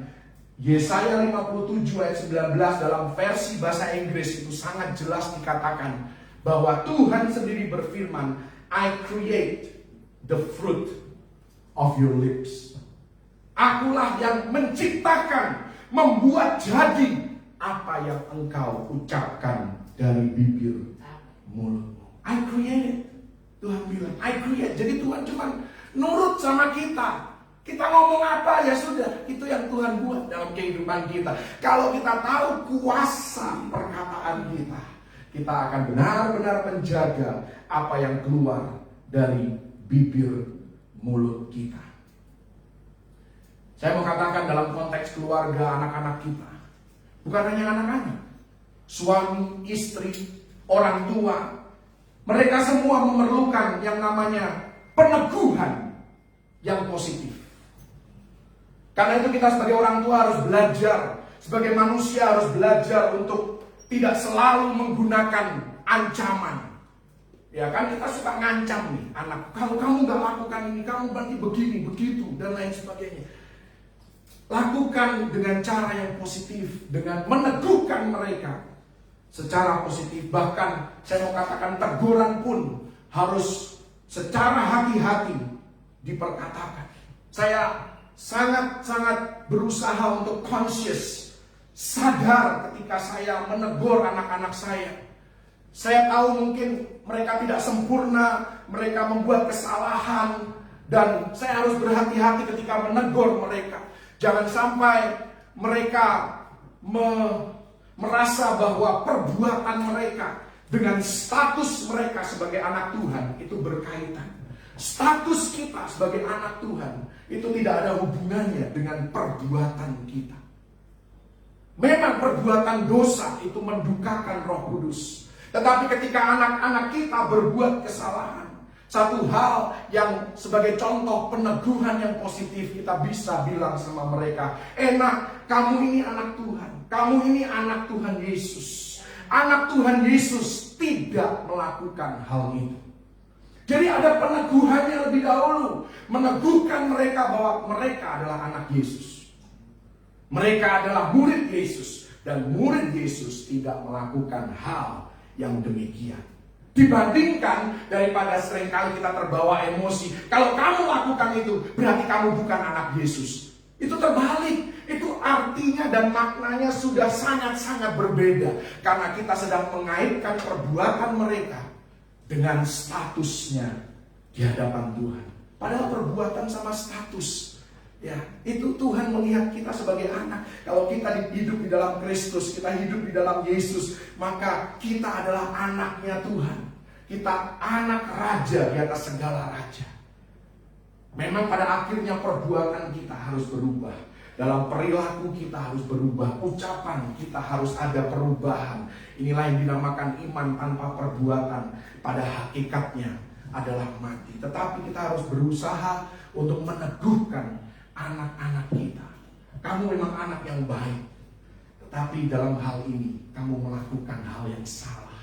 Yesaya 57 ayat 19 dalam versi bahasa Inggris itu sangat jelas dikatakan bahwa Tuhan sendiri berfirman, I create the fruit of your lips. Akulah yang menciptakan, membuat jadi apa yang engkau ucapkan dari bibir mulutmu. I create. Tuhan bilang, I create. Jadi Tuhan cuma nurut sama kita. Kita ngomong apa ya sudah, itu yang Tuhan buat dalam kehidupan kita. Kalau kita tahu kuasa perkataan kita, kita akan benar-benar menjaga apa yang keluar dari bibir mulut kita. Saya mau katakan dalam konteks keluarga anak-anak kita, bukan hanya anak-anak, suami, istri, orang tua, mereka semua memerlukan yang namanya peneguhan yang positif. Karena itu kita sebagai orang tua harus belajar, sebagai manusia harus belajar untuk tidak selalu menggunakan ancaman. Ya kan, kita suka ngancam nih anak, kalau kamu gak lakukan ini, kamu berarti begini, begitu, dan lain sebagainya. Lakukan dengan cara yang positif, dengan meneguhkan mereka secara positif. Bahkan saya mau katakan teguran pun harus secara hati-hati diperkatakan. Saya sangat-sangat berusaha untuk conscious, sadar ketika saya menegur anak-anak saya. Saya tahu mungkin mereka tidak sempurna, mereka membuat kesalahan, dan saya harus berhati-hati ketika menegur mereka. Jangan sampai mereka merasa bahwa perbuatan mereka dengan status mereka sebagai anak Tuhan itu berkaitan. Status kita sebagai anak Tuhan itu tidak ada hubungannya dengan perbuatan kita. Memang perbuatan dosa itu mendukakan Roh Kudus. Tetapi ketika anak-anak kita berbuat kesalahan, satu hal yang sebagai contoh peneguhan yang positif, kita bisa bilang sama mereka, enak, kamu ini anak Tuhan. Kamu ini anak Tuhan Yesus. Anak Tuhan Yesus tidak melakukan hal itu. Jadi ada peneguhannya lebih dahulu. Meneguhkan mereka bahwa mereka adalah anak Yesus. Mereka adalah murid Yesus. Dan murid Yesus tidak melakukan hal yang demikian. Dibandingkan daripada seringkali kita terbawa emosi. Kalau kamu lakukan itu, berarti kamu bukan anak Yesus. Itu terbalik. Itu artinya dan maknanya sudah sangat-sangat berbeda. Karena kita sedang mengaitkan perbuatan mereka dengan statusnya di hadapan Tuhan. Padahal perbuatan sama status, ya, itu Tuhan melihat kita sebagai anak. Kalau kita hidup di dalam Kristus, kita hidup di dalam Yesus, maka kita adalah anaknya Tuhan. Kita anak raja di atas segala raja. Memang pada akhirnya perbuatan kita harus berubah. Dalam perilaku kita harus berubah, ucapan kita harus ada perubahan. Inilah yang dinamakan iman tanpa perbuatan. Pada hakikatnya adalah mati. Tetapi kita harus berusaha untuk meneguhkan anak-anak kita. Kamu memang anak yang baik, tetapi dalam hal ini kamu melakukan hal yang salah.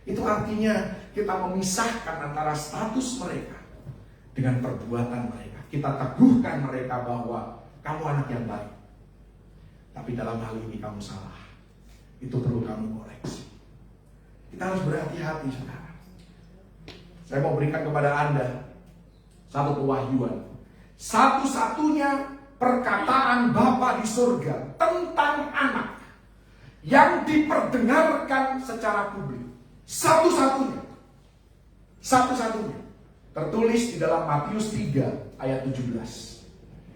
Itu artinya kita memisahkan antara status mereka dengan perbuatan mereka. Kita teguhkan mereka bahwa kamu anak yang baik, tapi dalam hal ini kamu salah. Itu perlu kamu koreksi. Kita harus berhati-hati sekarang. Saya mau berikan kepada Anda satu pewahyuan. Satu-satunya perkataan Bapa di surga tentang anak yang diperdengarkan secara publik. Satu-satunya. Satu-satunya. Tertulis di dalam Matius 3 ayat 17.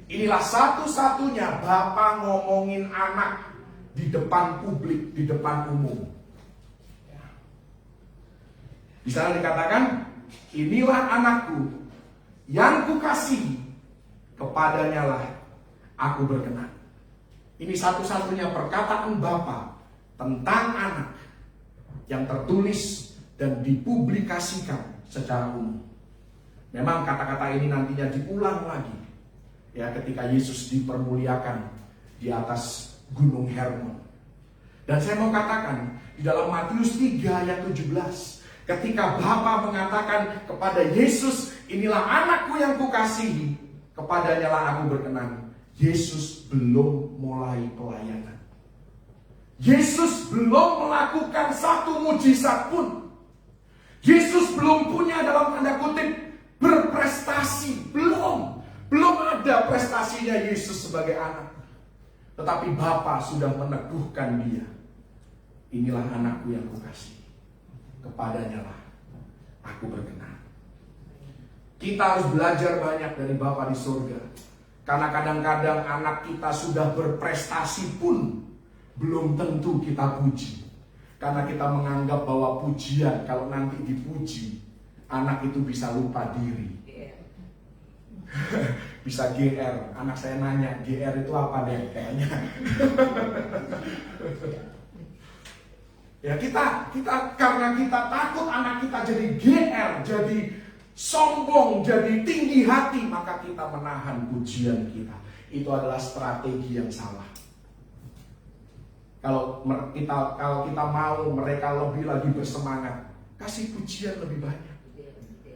Inilah satu-satunya Bapa ngomongin anak di depan publik, di depan umum. Di sana dikatakan, inilah anakku yang kukasihi, kepadanya lah aku berkenan. Ini satu-satunya perkataan Bapa tentang anak yang tertulis dan dipublikasikan secara umum. Memang kata-kata ini nantinya diulang lagi ya ketika Yesus dipermuliakan di atas Gunung Hermon. Dan saya mau katakan di dalam Matius 3 ayat 17, ketika Bapa mengatakan kepada Yesus, inilah anakku yang kukasihi, kepadanya lah aku berkenan. Yesus belum mulai pelayanan. Yesus belum melakukan satu mujizat pun. Yesus belum punya dalam tanda kutip berprestasi. Belum ada prestasinya Yesus sebagai anak. Tetapi Bapa sudah meneguhkan dia. Inilah anakku yang kukasihi, kepadanya lah aku berkenan. Kita harus belajar banyak dari Bapa di surga. Karena kadang-kadang anak kita sudah berprestasi pun belum tentu kita puji. Karena kita menganggap bahwa pujian, kalau nanti dipuji, anak itu bisa lupa diri. Bisa GR. Anak saya nanya, GR itu apa deh kayaknya. Ya kita karena kita takut anak kita jadi GR, jadi sombong, jadi tinggi hati, maka kita menahan pujian kita. Itu adalah strategi yang salah. Kalau kita mau mereka lebih lagi bersemangat, kasih pujian lebih banyak.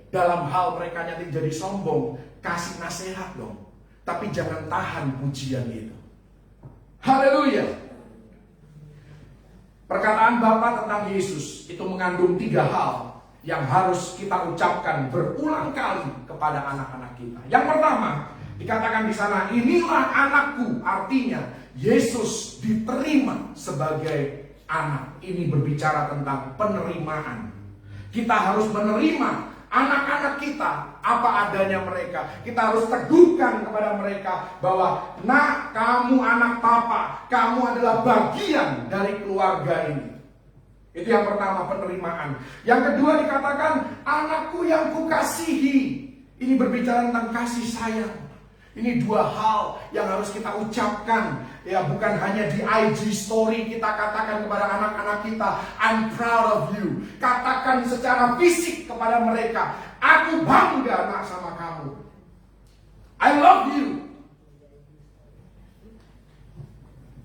Dalam hal mereka nanti jadi sombong, kasih nasihat dong. Tapi jangan tahan pujian itu. Haleluya. Perkataan Bapa tentang Yesus itu mengandung 3 hal yang harus kita ucapkan berulang kali kepada anak-anak kita. Yang pertama, dikatakan di sana, inilah anakku, artinya Yesus diterima sebagai anak. Ini berbicara tentang penerimaan. Kita harus menerima anak-anak kita apa adanya mereka. Kita harus teguhkan kepada mereka bahwa, nak, kamu anak Papa, kamu adalah bagian dari keluarga ini. Itu yang pertama, penerimaan. Yang kedua dikatakan, anakku yang kukasihi. Ini berbicara tentang kasih sayang. Ini 2 hal yang harus kita ucapkan. Ya, bukan hanya di IG story kita katakan kepada anak-anak kita, I'm proud of you. Katakan secara fisik kepada mereka, aku bangga nak sama kamu. I love you.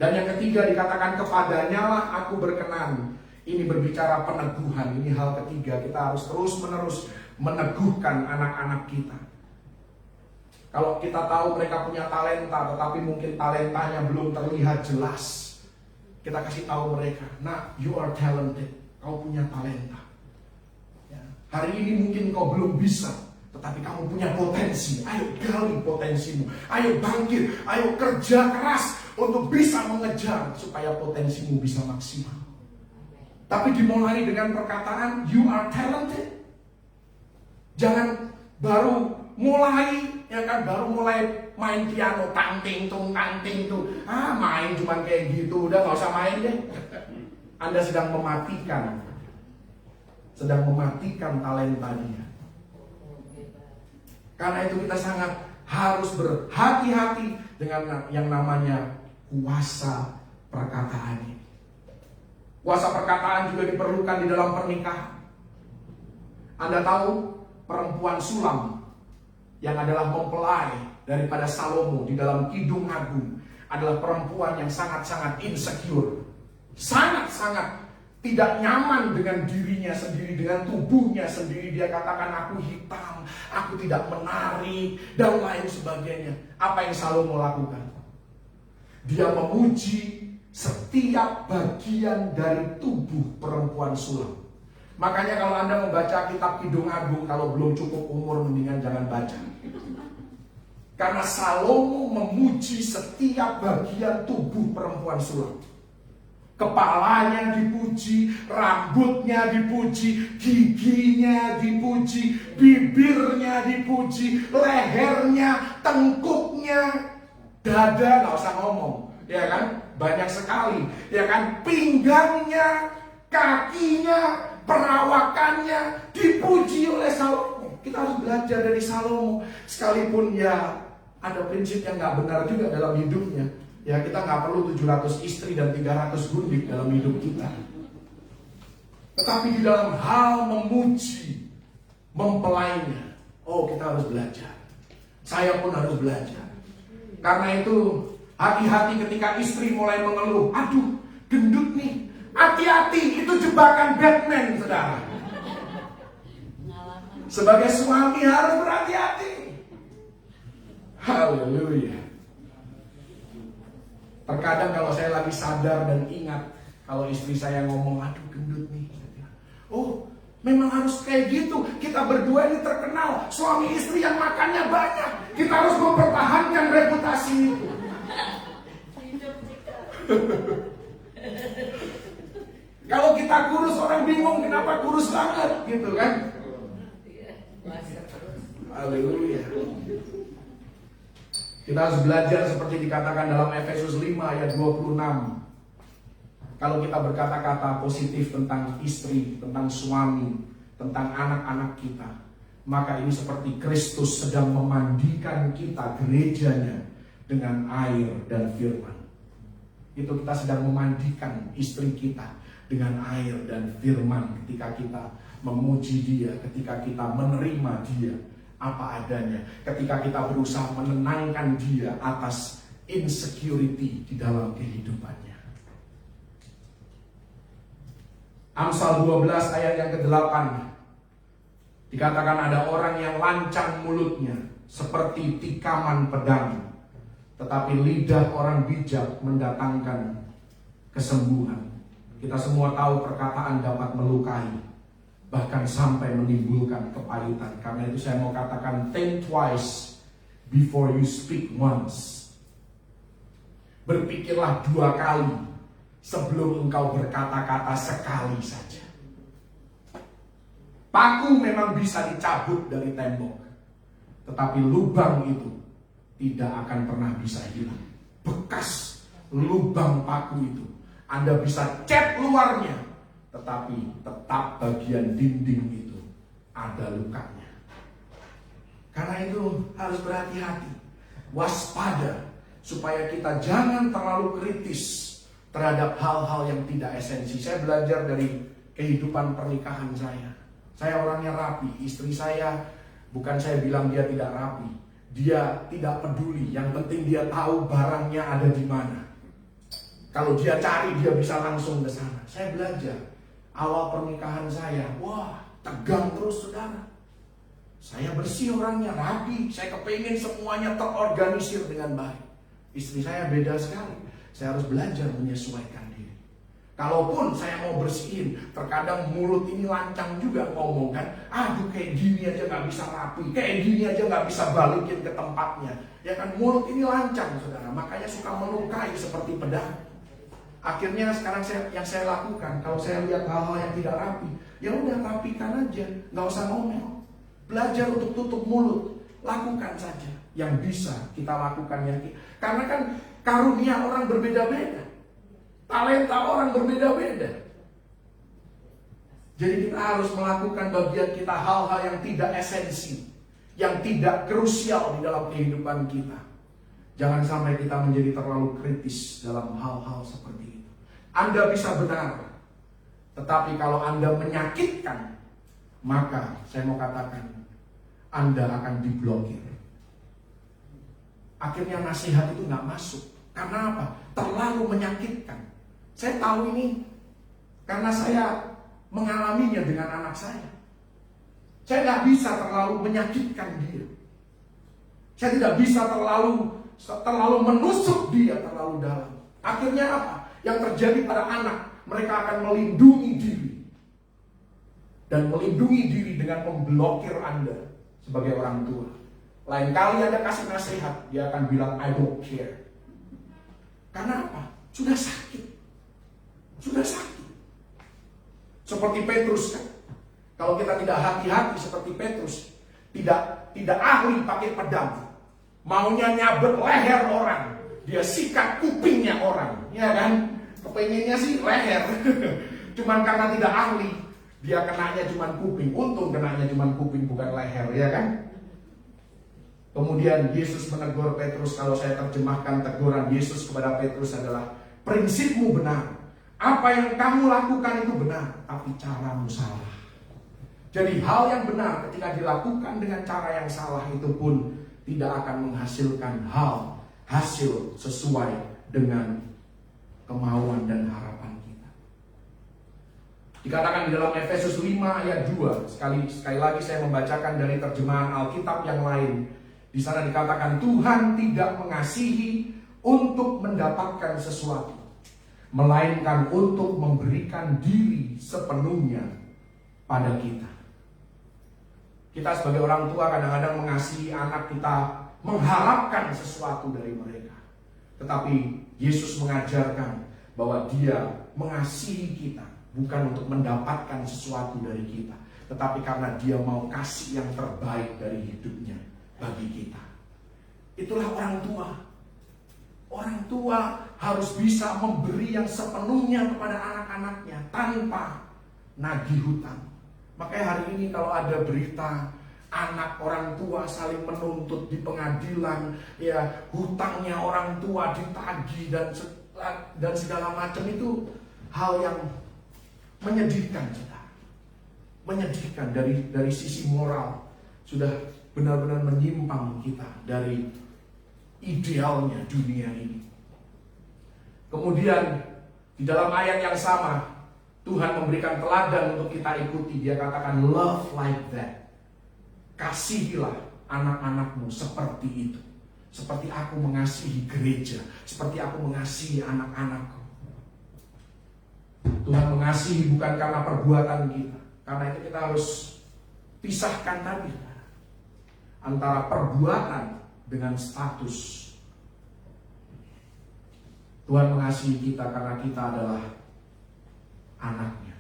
Dan yang ketiga dikatakan, kepadanya lah aku berkenan. Ini berbicara peneguhan. Ini hal ketiga, kita harus terus-menerus meneguhkan anak-anak kita. Kalau kita tahu mereka punya talenta, tetapi mungkin talentanya belum terlihat jelas, kita kasih tahu mereka, nah, you are talented, kau punya talenta. Ya. Hari ini mungkin kau belum bisa, tetapi kamu punya potensi. Ayo gali potensimu, ayo bangkit, ayo kerja keras untuk bisa mengejar supaya potensimu bisa maksimal. Tapi dimulai dengan perkataan, you are talented. Jangan baru mulai, ya kan, baru mulai main piano, tang ting tung, main cuman kayak gitu, udah gak usah main deh. Anda sedang mematikan talenta dia. Karena itu kita sangat harus berhati-hati dengan yang namanya kuasa perkataan ini. Kuasa perkataan juga diperlukan di dalam pernikahan. Anda tahu perempuan Sulam yang adalah mempelai daripada Salomo di dalam Kidung Agung adalah perempuan yang sangat-sangat insecure, sangat-sangat tidak nyaman dengan dirinya sendiri, dengan tubuhnya sendiri. Dia katakan, aku hitam, aku tidak menarik, dan lain sebagainya. Apa yang Salomo lakukan? Dia memuji setiap bagian dari tubuh perempuan Sulam. Makanya kalau Anda membaca kitab Kidung Agung, kalau belum cukup umur mendingan jangan baca. Karena Salomo memuji setiap bagian tubuh perempuan Sulam. Kepalanya dipuji, rambutnya dipuji, giginya dipuji, bibirnya dipuji, lehernya, tengkuknya, dada nggak usah ngomong, ya kan? Banyak sekali, ya kan? Pinggangnya, kakinya, perawakannya dipuji oleh Salomo. Kita harus belajar dari Salomo, sekalipun ya ada prinsip yang nggak benar juga dalam hidupnya. Ya kita nggak perlu 700 istri dan 300 gundik dalam hidup kita. Tetapi di dalam hal memuji mempelainya, oh kita harus belajar. Saya pun harus belajar. Karena itu hati-hati ketika istri mulai mengeluh, aduh gendut nih. Hati-hati, itu jebakan Batman, saudara. Sebagai suami harus berhati-hati. Haleluya. Terkadang kalau saya lagi sadar dan ingat, kalau istri saya ngomong, aduh gendut nih, oh memang harus kayak gitu. Kita berdua ini terkenal suami istri yang makannya banyak. Kita harus mempertahankan reputasi itu. Kalau kita kurus, orang bingung kenapa kurus banget, gitu kan? Haleluya. Kita harus belajar seperti dikatakan dalam Efesus 5 ayat 26. Kalau kita berkata-kata positif tentang istri, tentang suami, tentang anak-anak kita, maka ini seperti Kristus sedang memandikan kita, gerejanya, dengan air dan firman. Itu kita sedang memandikan istri kita dengan air dan firman ketika kita memuji dia, ketika kita menerima dia apa adanya, ketika kita berusaha menenangkan dia atas insecurity di dalam kehidupannya. Amsal 12 ayat yang ke-8 dikatakan ada orang yang lancang mulutnya seperti tikaman pedang, tetapi lidah orang bijak mendatangkan kesembuhan. Kita semua tahu perkataan dapat melukai, bahkan sampai menimbulkan kepahitan. Karena itu saya mau katakan, think twice before you speak once. Berpikirlah 2 kali sebelum engkau berkata-kata sekali saja. Paku memang bisa dicabut dari tembok, tetapi lubang itu tidak akan pernah bisa hilang. Bekas lubang paku itu Anda bisa cat luarnya, tetapi tetap bagian dinding itu ada lukanya. Karena itu harus berhati-hati, waspada, supaya kita jangan terlalu kritis terhadap hal-hal yang tidak esensi. Saya belajar dari kehidupan pernikahan saya. Saya orangnya rapi, istri saya bukan saya bilang dia tidak rapi, dia tidak peduli. Yang penting dia tahu barangnya ada di mana. Kalau dia cari, dia bisa langsung ke sana. Saya belajar. Awal pernikahan saya, wah tegang terus saudara. Saya bersih orangnya, rapi. Saya kepengen semuanya terorganisir dengan baik. Istri saya beda sekali. Saya harus belajar menyesuaikan diri. Kalaupun saya mau bersihin, terkadang mulut ini lancang juga ngomong kan. Aduh kayak gini aja gak bisa rapi, kayak gini aja gak bisa balikin ke tempatnya. Ya kan, mulut ini lancang saudara. Makanya suka melukai seperti pedang. Akhirnya sekarang yang saya lakukan, kalau saya lihat hal-hal yang tidak rapi, ya udah rapikan aja, nggak usah ngomel. Belajar untuk tutup mulut, lakukan saja yang bisa kita lakukan karena kan karunia orang berbeda-beda, talenta orang berbeda-beda. Jadi kita harus melakukan bagian kita, hal-hal yang tidak esensi, yang tidak krusial di dalam kehidupan kita. Jangan sampai kita menjadi terlalu kritis dalam hal-hal seperti itu. Anda bisa benar, tetapi kalau Anda menyakitkan, maka saya mau katakan Anda akan diblokir. Akhirnya nasihat itu nggak masuk. Karena apa? Terlalu menyakitkan. Saya tahu ini karena saya mengalaminya dengan anak saya. Saya nggak bisa terlalu menyakitkan dia. Saya tidak bisa terlalu menusuk dia terlalu dalam. Akhirnya apa? Yang terjadi pada anak, mereka akan melindungi diri. Dan melindungi diri dengan memblokir Anda sebagai orang tua. Lain kali Anda kasih nasihat, dia akan bilang I don't care. Karena apa? Sudah sakit. Sudah sakit. Seperti Petrus kan. Kalau kita tidak hati-hati seperti Petrus, tidak ahli pakai pedang, maunya nyabet leher orang, dia sikat kupingnya orang, ya kan? Kepengennya sih leher, cuman karena tidak ahli, dia kenanya cuman kuping. Untung kenanya cuman kuping bukan leher, ya kan? Kemudian Yesus menegur Petrus. Kalau saya terjemahkan teguran Yesus kepada Petrus adalah, prinsipmu benar, apa yang kamu lakukan itu benar, tapi caramu salah. Jadi hal yang benar ketika dilakukan dengan cara yang salah itu pun tidak akan menghasilkan hasil sesuai dengan kemauan dan harapan kita. Dikatakan di dalam Efesus 5 ayat 2, sekali lagi saya membacakan dari terjemahan Alkitab yang lain. Di sana dikatakan Tuhan tidak mengasihi untuk mendapatkan sesuatu, melainkan untuk memberikan diri sepenuhnya pada kita. Kita sebagai orang tua kadang-kadang mengasihi anak kita, mengharapkan sesuatu dari mereka. Tetapi Yesus mengajarkan bahwa Dia mengasihi kita bukan untuk mendapatkan sesuatu dari kita, tetapi karena Dia mau kasih yang terbaik dari hidupnya bagi kita. Itulah orang tua. Orang tua harus bisa memberi yang sepenuhnya kepada anak-anaknya tanpa nagih hutang. Makanya hari ini kalau ada berita anak orang tua saling menuntut di pengadilan, ya hutangnya orang tua ditagih dan segala macam, itu hal yang menyedihkan, menyedihkan dari sisi moral. Sudah benar-benar menyimpang kita dari idealnya dunia ini. Kemudian di dalam ayat yang sama Tuhan memberikan teladan untuk kita ikuti. Dia katakan love like that. Kasihilah anak-anakmu seperti itu. Seperti aku mengasihi gereja, seperti aku mengasihi anak-anakku. Tuhan mengasihi bukan karena perbuatan kita. Karena itu kita harus pisahkan tadi antara perbuatan dengan status. Tuhan mengasihi kita karena kita adalah anaknya.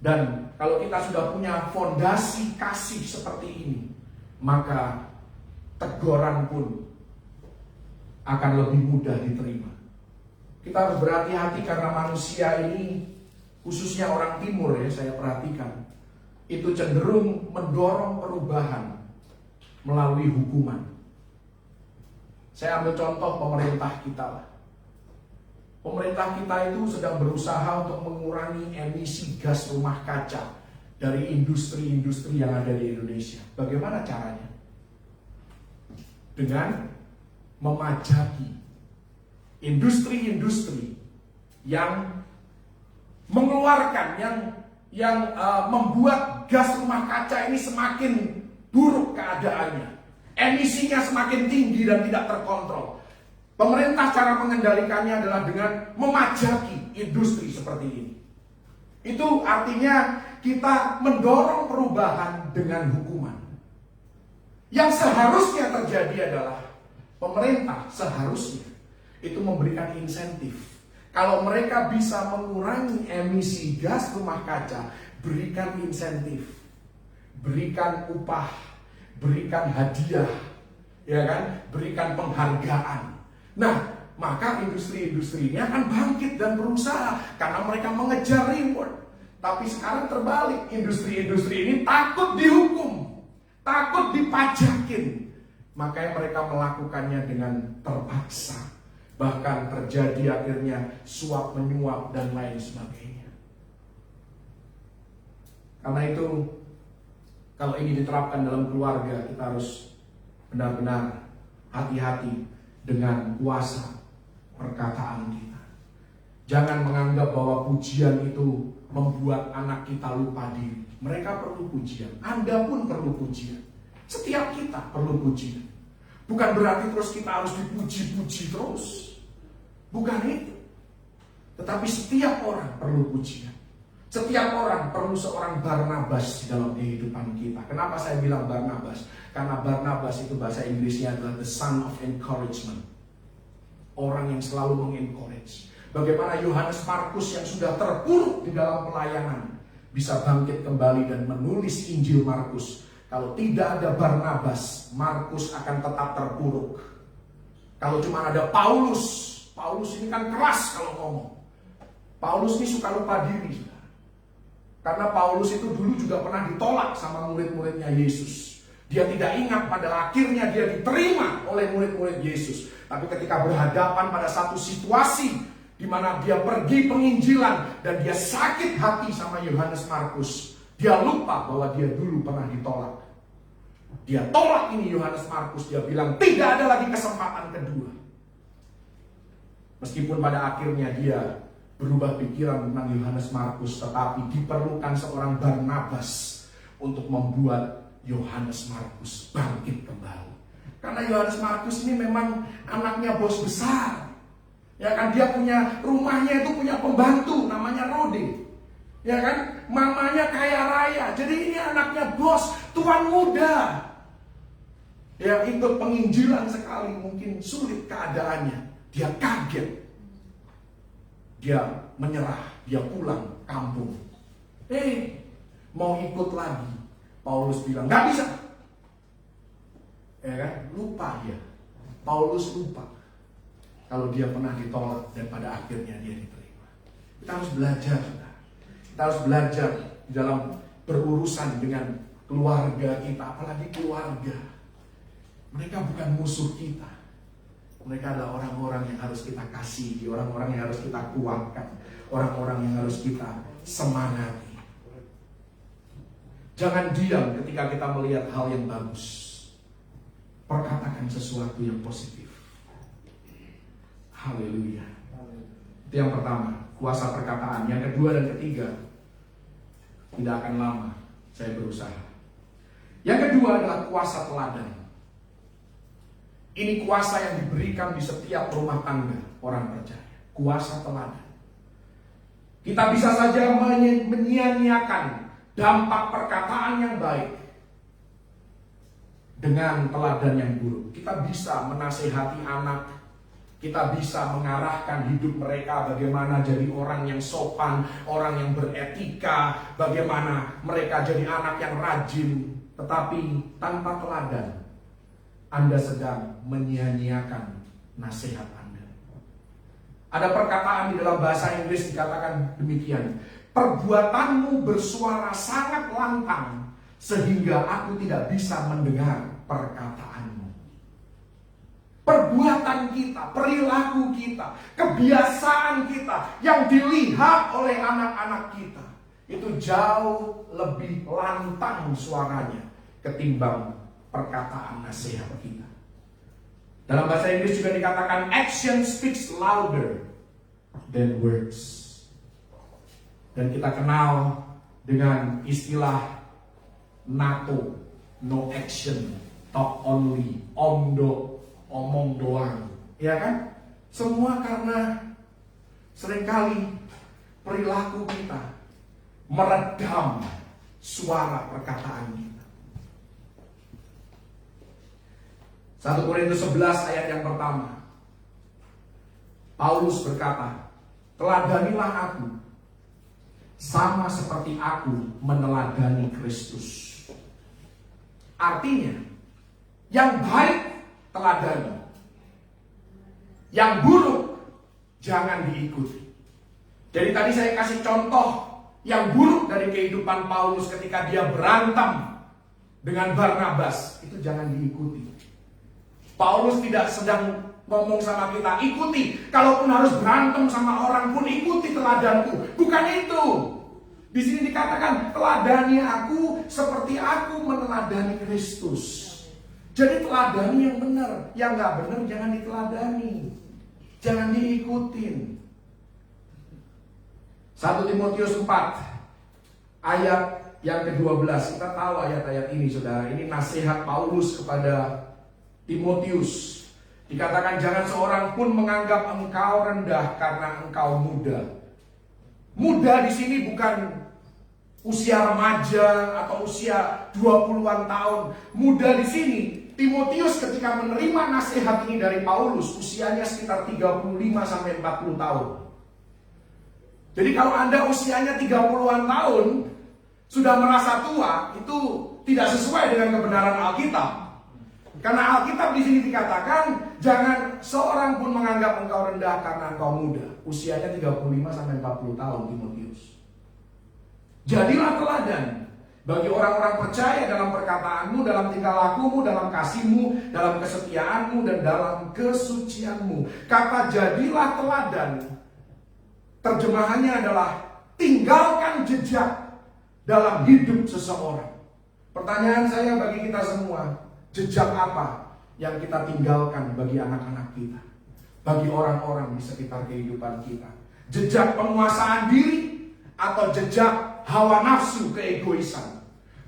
Dan kalau kita sudah punya fondasi kasih seperti ini, maka teguran pun akan lebih mudah diterima. Kita harus berhati-hati karena manusia ini, khususnya orang timur ya, saya perhatikan, itu cenderung mendorong perubahan melalui hukuman. Saya ambil contoh pemerintah kita lah. Pemerintah kita itu sedang berusaha untuk mengurangi emisi gas rumah kaca dari industri-industri yang ada di Indonesia. Bagaimana caranya? Dengan memajaki industri-industri yang mengeluarkan, yang membuat gas rumah kaca ini semakin buruk keadaannya. Emisinya semakin tinggi dan tidak terkontrol. Pemerintah cara mengendalikannya adalah dengan memajaki industri seperti ini. Itu artinya kita mendorong perubahan dengan hukuman. Yang seharusnya terjadi adalah pemerintah seharusnya itu memberikan insentif. Kalau mereka bisa mengurangi emisi gas rumah kaca, berikan insentif, berikan upah, berikan hadiah, ya kan, berikan penghargaan. Nah, maka industri-industri ini akan bangkit dan berusaha karena mereka mengejar reward. Tapi sekarang terbalik, industri-industri ini takut dihukum, takut dipajakin. Makanya mereka melakukannya dengan terpaksa. Bahkan terjadi akhirnya suap menyuap dan lain sebagainya. Karena itu, kalau ini diterapkan dalam keluarga, kita harus benar-benar hati-hati dengan kuasa perkataan kita. Jangan menganggap bahwa pujian itu membuat anak kita lupa diri. Mereka perlu pujian, Anda pun perlu pujian. Setiap kita perlu pujian. Bukan berarti terus kita harus dipuji-puji terus. Bukan itu. Tetapi setiap orang perlu pujian. Setiap orang perlu seorang Barnabas di dalam kehidupan kita. Kenapa saya bilang Barnabas? Karena Barnabas itu bahasa Inggrisnya adalah the son of encouragement. Orang yang selalu mengencourage. Bagaimana Yohanes Markus yang sudah terpuruk di dalam pelayanan bisa bangkit kembali dan menulis Injil Markus. Kalau tidak ada Barnabas, Markus akan tetap terpuruk. Kalau cuma ada Paulus, Paulus ini kan keras kalau ngomong. Paulus ini suka lupa diri. Karena Paulus itu dulu juga pernah ditolak sama murid-muridnya Yesus. Dia tidak ingat pada akhirnya dia diterima oleh murid-murid Yesus. Tapi ketika berhadapan pada satu situasi di mana dia pergi penginjilan dan dia sakit hati sama Yohanes Markus, dia lupa bahwa dia dulu pernah ditolak. Dia tolak ini Yohanes Markus, dia bilang tidak ada lagi kesempatan kedua. Meskipun pada akhirnya dia berubah pikiran tentang Yohanes Markus, tetapi diperlukan seorang Barnabas untuk membuat Yohanes Markus bangkit kembali. Karena Yohanes Markus ini memang anaknya bos besar. Ya kan, dia punya rumahnya itu punya pembantu namanya Rode. Ya kan, mamanya kaya raya. Jadi ini anaknya bos, tuan muda. Ya, ikut penginjilan sekali mungkin sulit keadaannya. Dia kaget. Dia menyerah, dia pulang kampung. Mau ikut lagi. Paulus bilang, gak bisa. Ya kan, lupa dia. Paulus lupa kalau dia pernah ditolak dan pada akhirnya dia diterima. Kita harus belajar. Kita harus belajar di dalam berurusan dengan keluarga kita, apalagi keluarga. Mereka bukan musuh kita. Mereka adalah orang-orang yang harus kita kasihi, orang-orang yang harus kita kuatkan, orang-orang yang harus kita semangati. Jangan diam ketika kita melihat hal yang bagus. Perkatakan sesuatu yang positif. Haleluya. Itu yang pertama, kuasa perkataan. Yang kedua dan ketiga, tidak akan lama saya berusaha. Yang kedua adalah kuasa teladan. Ini kuasa yang diberikan di setiap rumah tangga orang percaya. Kuasa teladan. Kita bisa saja menyia-nyiakan dampak perkataan yang baik dengan teladan yang buruk. Kita bisa menasehati anak. Kita bisa mengarahkan hidup mereka bagaimana jadi orang yang sopan, orang yang beretika, bagaimana mereka jadi anak yang rajin. Tetapi tanpa teladan, Anda sedang menyia-nyiakan nasihat Anda. Ada perkataan di dalam bahasa Inggris dikatakan demikian. Perbuatanmu bersuara sangat lantang sehingga aku tidak bisa mendengar perkataanmu. Perbuatan kita, perilaku kita, kebiasaan kita yang dilihat oleh anak-anak kita itu jauh lebih lantang suaranya ketimbang perkataan nasihat kita. Dalam bahasa Inggris juga dikatakan action speaks louder than words. Dan kita kenal dengan istilah NATO, no action, talk only, omdo, omong doang. Ya kan? Semua karena seringkali perilaku kita meredam suara perkataan kita. 1 Korintus 11 ayat yang pertama. Paulus berkata, teladanilah aku sama seperti aku meneladani Kristus. Artinya, yang baik teladani, yang buruk jangan diikuti. Jadi tadi saya kasih contoh yang buruk dari kehidupan Paulus ketika dia berantem dengan Barnabas, itu jangan diikuti. Paulus tidak sedang ngomong sama kita, ikuti. Kalaupun harus berantem sama orang pun ikuti teladanku. Bukan itu. Di sini dikatakan, teladani aku seperti aku meneladani Kristus. Jadi teladani yang benar. Yang nggak benar jangan diteladani. Jangan diikutin. 1 Timotius 4 ayat yang ke-12. Kita tahu ayat-ayat ini, saudara. Ini nasihat Paulus kepada Timotius. Dikatakan jangan seorang pun menganggap engkau rendah karena engkau muda. Muda di sini bukan usia remaja atau usia 20-an tahun. Muda di sini, Timotius ketika menerima nasihat ini dari Paulus, usianya sekitar 35 sampai 40 tahun. Jadi kalau Anda usianya 30-an tahun, sudah merasa tua, itu tidak sesuai dengan kebenaran Alkitab. Karena Alkitab di sini dikatakan, jangan seorang pun menganggap engkau rendah karena engkau muda. Usianya 35 sampai 40 tahun, Timotius. Jadilah teladan bagi orang-orang percaya dalam perkataanmu, dalam tingkah lakumu, dalam kasihmu, dalam kesetiaanmu, dan dalam kesucianmu. Kata jadilah teladan, terjemahannya adalah tinggalkan jejak dalam hidup seseorang. Pertanyaan saya bagi kita semua, jejak apa yang kita tinggalkan bagi anak-anak kita, bagi orang-orang di sekitar kehidupan kita? Jejak penguasaan diri atau jejak hawa nafsu keegoisan?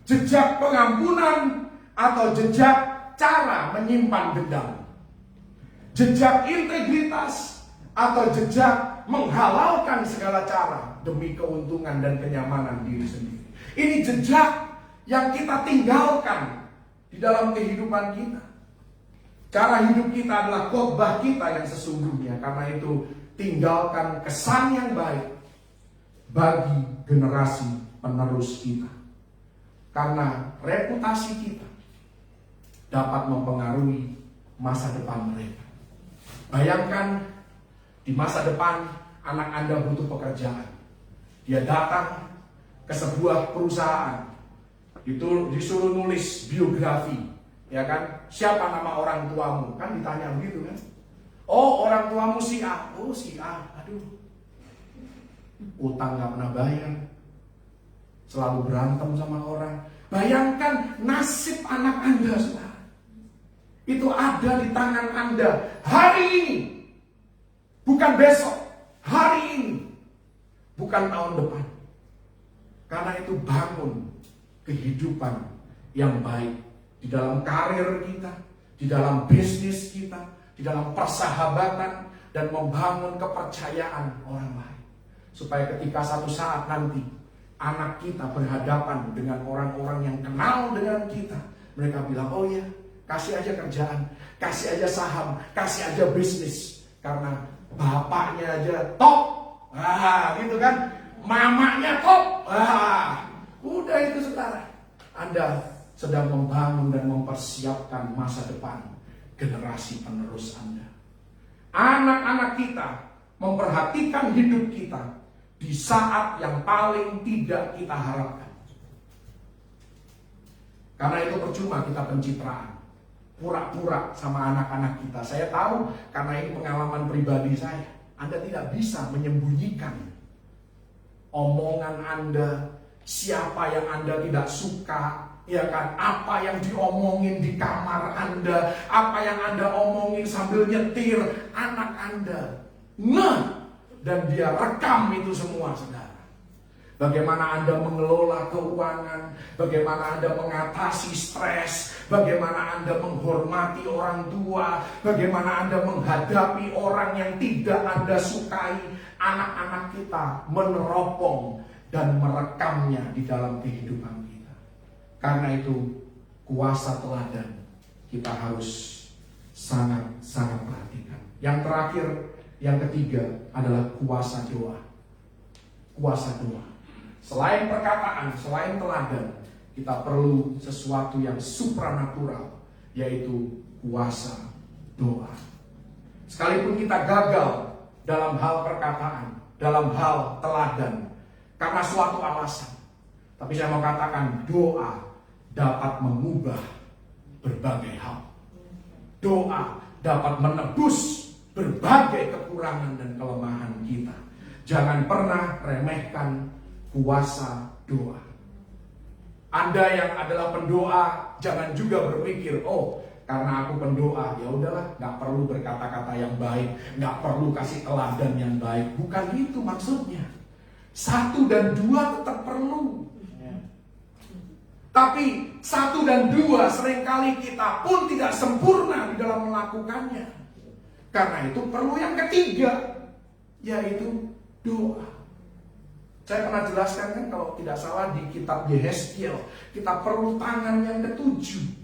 Jejak pengampunan atau jejak cara menyimpan dendam? Jejak integritas atau jejak menghalalkan segala cara demi keuntungan dan kenyamanan diri sendiri? Ini jejak yang kita tinggalkan di dalam kehidupan kita. Cara hidup kita adalah khotbah kita yang sesungguhnya. Karena itu tinggalkan kesan yang baik bagi generasi penerus kita. Karena reputasi kita dapat mempengaruhi masa depan mereka. Bayangkan di masa depan anak Anda butuh pekerjaan. Dia datang ke sebuah perusahaan, disuruh nulis biografi, ya kan? Siapa nama orang tuamu? Kan ditanya begitu kan? Oh, orang tuamu si A. Oh, si A. Aduh, utang gak pernah bayar, selalu berantem sama orang. Bayangkan nasib anak Anda, saudara. Itu ada di tangan Anda hari ini, bukan besok, hari ini, bukan tahun depan. Karena itu bangun kehidupan yang baik di dalam karir kita, di dalam bisnis kita, di dalam persahabatan, dan membangun kepercayaan orang lain. Supaya ketika satu saat nanti anak kita berhadapan dengan orang-orang yang kenal dengan kita, mereka bilang, oh ya, kasih aja kerjaan, kasih aja saham, kasih aja bisnis. Karena bapaknya aja top, gitu kan. Mamanya top, udah itu saudara. Anda sedang membangun dan mempersiapkan masa depan generasi penerus Anda. Anak-anak kita memperhatikan hidup kita di saat yang paling tidak kita harapkan. Karena itu percuma kita pencitraan, pura-pura sama anak-anak kita. Saya tahu karena ini pengalaman pribadi saya. Anda tidak bisa menyembunyikan omongan Anda, siapa yang Anda tidak suka, ya kan? Apa yang diomongin di kamar Anda, apa yang Anda omongin sambil nyetir anak Anda. Dan dia rekam itu semua, saudara. Bagaimana Anda mengelola keuangan, bagaimana Anda mengatasi stres, bagaimana Anda menghormati orang tua, bagaimana Anda menghadapi orang yang tidak Anda sukai. Anak-anak kita meneropong dan merekamnya di dalam kehidupan kita. Karena itu kuasa teladan kita harus sangat-sangat perhatikan. Yang terakhir, yang ketiga adalah kuasa doa. Kuasa doa. Selain perkataan, selain teladan, kita perlu sesuatu yang supranatural, yaitu kuasa doa. Sekalipun kita gagal dalam hal perkataan, dalam hal teladan, karena suatu alasan, tapi saya mau katakan doa dapat mengubah berbagai hal. Doa dapat menebus berbagai kekurangan dan kelemahan kita. Jangan pernah remehkan kuasa doa. Anda yang adalah pendoa, jangan juga berpikir, oh karena aku pendoa, ya udahlah, nggak perlu berkata-kata yang baik, nggak perlu kasih teladan yang baik. Bukan itu maksudnya. 1 dan 2 tetap perlu. Tapi 1 dan 2 seringkali kita pun tidak sempurna di dalam melakukannya. Karena itu perlu yang ketiga, yaitu doa. Saya pernah jelaskan kan kalau tidak salah di kitab Yehezkiel, kita perlu tangan yang ketujuh.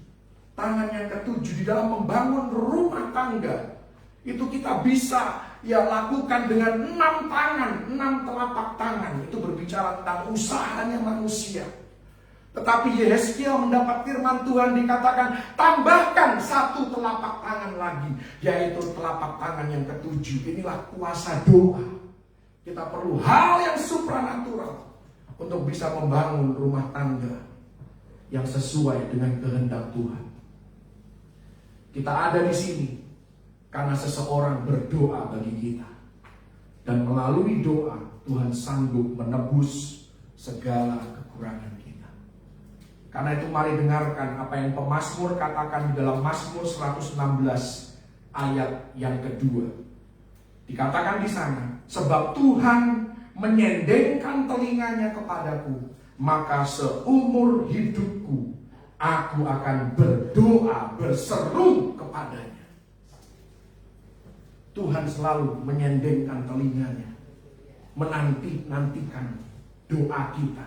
Tangan yang ketujuh di dalam membangun rumah tangga. Itu kita bisa lakukan dengan 6 tangan, 6 telapak tangan. Itu berbicara tentang usahanya manusia. Tetapi Yehezkiel mendapat firman Tuhan dikatakan, tambahkan 1 telapak tangan lagi, yaitu telapak tangan yang ketujuh. Inilah kuasa doa. Kita perlu hal yang supranatural untuk bisa membangun rumah tangga yang sesuai dengan kehendak Tuhan. Kita ada di sini karena seseorang berdoa bagi kita. Dan melalui doa, Tuhan sanggup menebus segala kekurangan kita. Karena itu mari dengarkan apa yang pemazmur katakan di dalam Mazmur 116 ayat yang kedua. Dikatakan di sana, sebab Tuhan menyendengkan telinganya kepadaku, maka seumur hidupku aku akan berdoa, berseru kepadanya. Tuhan selalu menyendengkan telinganya, menanti-nantikan doa kita,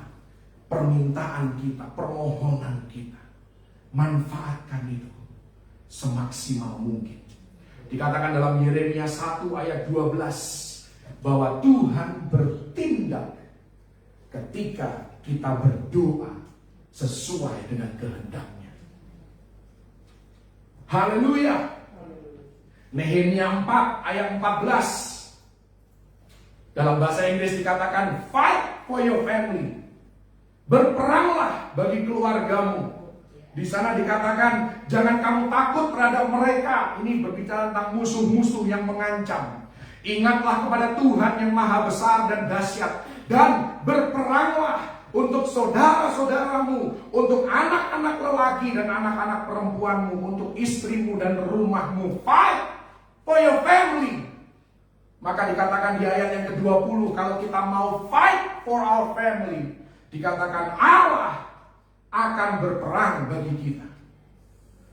permintaan kita, permohonan kita. Manfaatkan itu semaksimal mungkin. Dikatakan dalam Yeremia 1 ayat 12 bahwa Tuhan bertindak ketika kita berdoa sesuai dengan kehendaknya. Haleluya. Nehemia 4 ayat 14. Dalam bahasa Inggris dikatakan fight for your family. Berperanglah bagi keluargamu. Di sana dikatakan jangan kamu takut terhadap mereka. Ini berbicara tentang musuh-musuh yang mengancam. Ingatlah kepada Tuhan yang maha besar dan dahsyat, dan berperanglah untuk saudara-saudaramu, untuk anak-anak lelaki dan anak-anak perempuanmu, untuk istrimu dan rumahmu. Fight for your family. Maka dikatakan di ayat yang ke-20, kalau kita mau fight for our family, dikatakan Allah akan berperang bagi kita.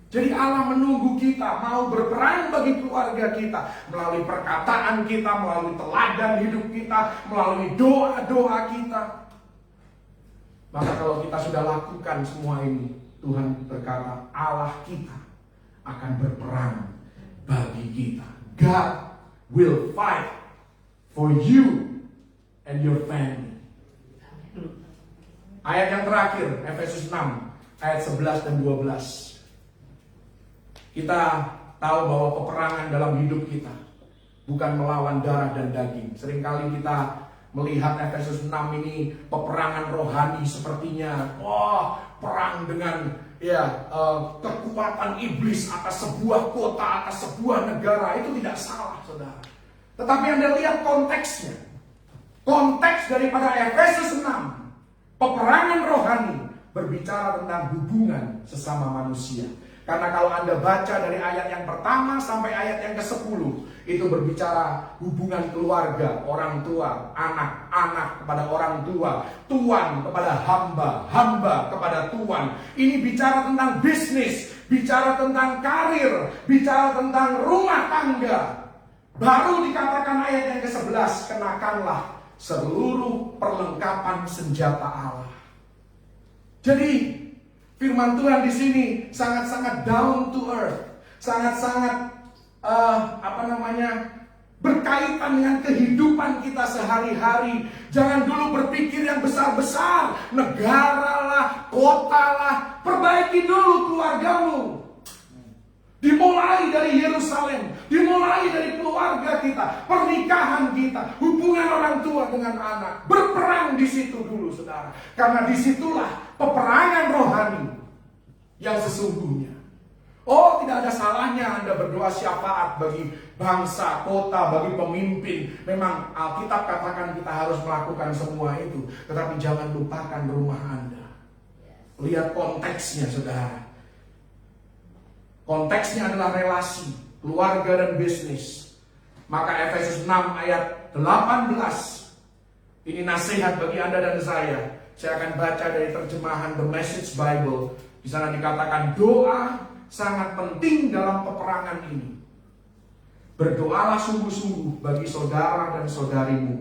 Jadi Allah menunggu kita mau berperang bagi keluarga kita, melalui perkataan kita, melalui teladan hidup kita, melalui doa-doa kita. Maka kalau kita sudah lakukan semua ini, Tuhan berkata Allah kita akan berperang bagi kita. God will fight for you and your family. Ayat yang terakhir, Efesus 6 ayat 11 dan 12. Kita tahu bahwa peperangan dalam hidup kita bukan melawan darah dan daging. Seringkali kita melihat Efesus 6 ini peperangan rohani, sepertinya perang dengan kekuatan iblis atas sebuah kota, atas sebuah negara. Itu tidak salah, saudara. Tetapi Anda lihat konteksnya. Konteks daripada Efesus 6, peperangan rohani, berbicara tentang hubungan sesama manusia. Karena kalau Anda baca dari ayat yang pertama sampai ayat yang ke-10, itu berbicara hubungan keluarga, orang tua, anak-anak kepada orang tua, tuan kepada hamba, hamba kepada tuan. Ini bicara tentang bisnis, bicara tentang karir, bicara tentang rumah tangga. Baru dikatakan ayat yang ke-11, kenakanlah seluruh perlengkapan senjata Allah. Jadi firman Tuhan di sini sangat-sangat down to earth, sangat-sangat berkaitan dengan kehidupan kita sehari-hari. Jangan dulu berpikir yang besar-besar, negara lah, kota lah, perbaiki dulu keluargamu. Dimulai dari Yerusalem, dimulai dari keluarga kita, pernikahan kita, hubungan orang tua dengan anak. Berperang di situ dulu, saudara. Karena disitulah peperangan rohani yang sesungguhnya. Oh, tidak ada salahnya Anda berdoa syafaat bagi bangsa, kota, bagi pemimpin. Memang Alkitab katakan kita harus melakukan semua itu. Tetapi jangan lupakan rumah Anda. Lihat konteksnya, saudara. Konteksnya adalah relasi, keluarga dan bisnis. Maka Efesus 6 ayat 18. Ini nasihat bagi Anda dan saya. Saya akan baca dari terjemahan The Message Bible. Di sana dikatakan doa sangat penting dalam peperangan ini. Berdoalah sungguh-sungguh bagi saudara dan saudarimu.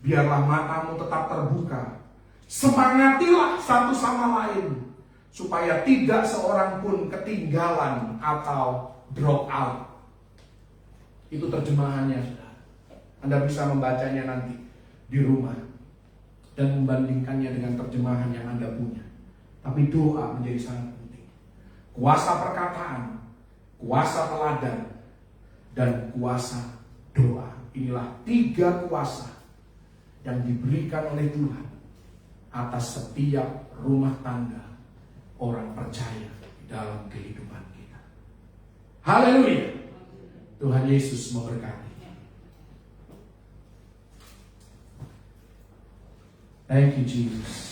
Biarlah matamu tetap terbuka. Semangatilah satu sama lain. Supaya tidak seorang pun ketinggalan atau drop out. Itu terjemahannya. Anda bisa membacanya nanti di rumah. Dan membandingkannya dengan terjemahan yang Anda punya. Tapi doa menjadi sangat penting. Kuasa perkataan, kuasa teladan, dan kuasa doa. Inilah 3 kuasa yang diberikan oleh Tuhan atas setiap rumah tangga orang percaya dalam kehidupan kita. Haleluya. Tuhan Yesus memberkati. Thank you, Jesus.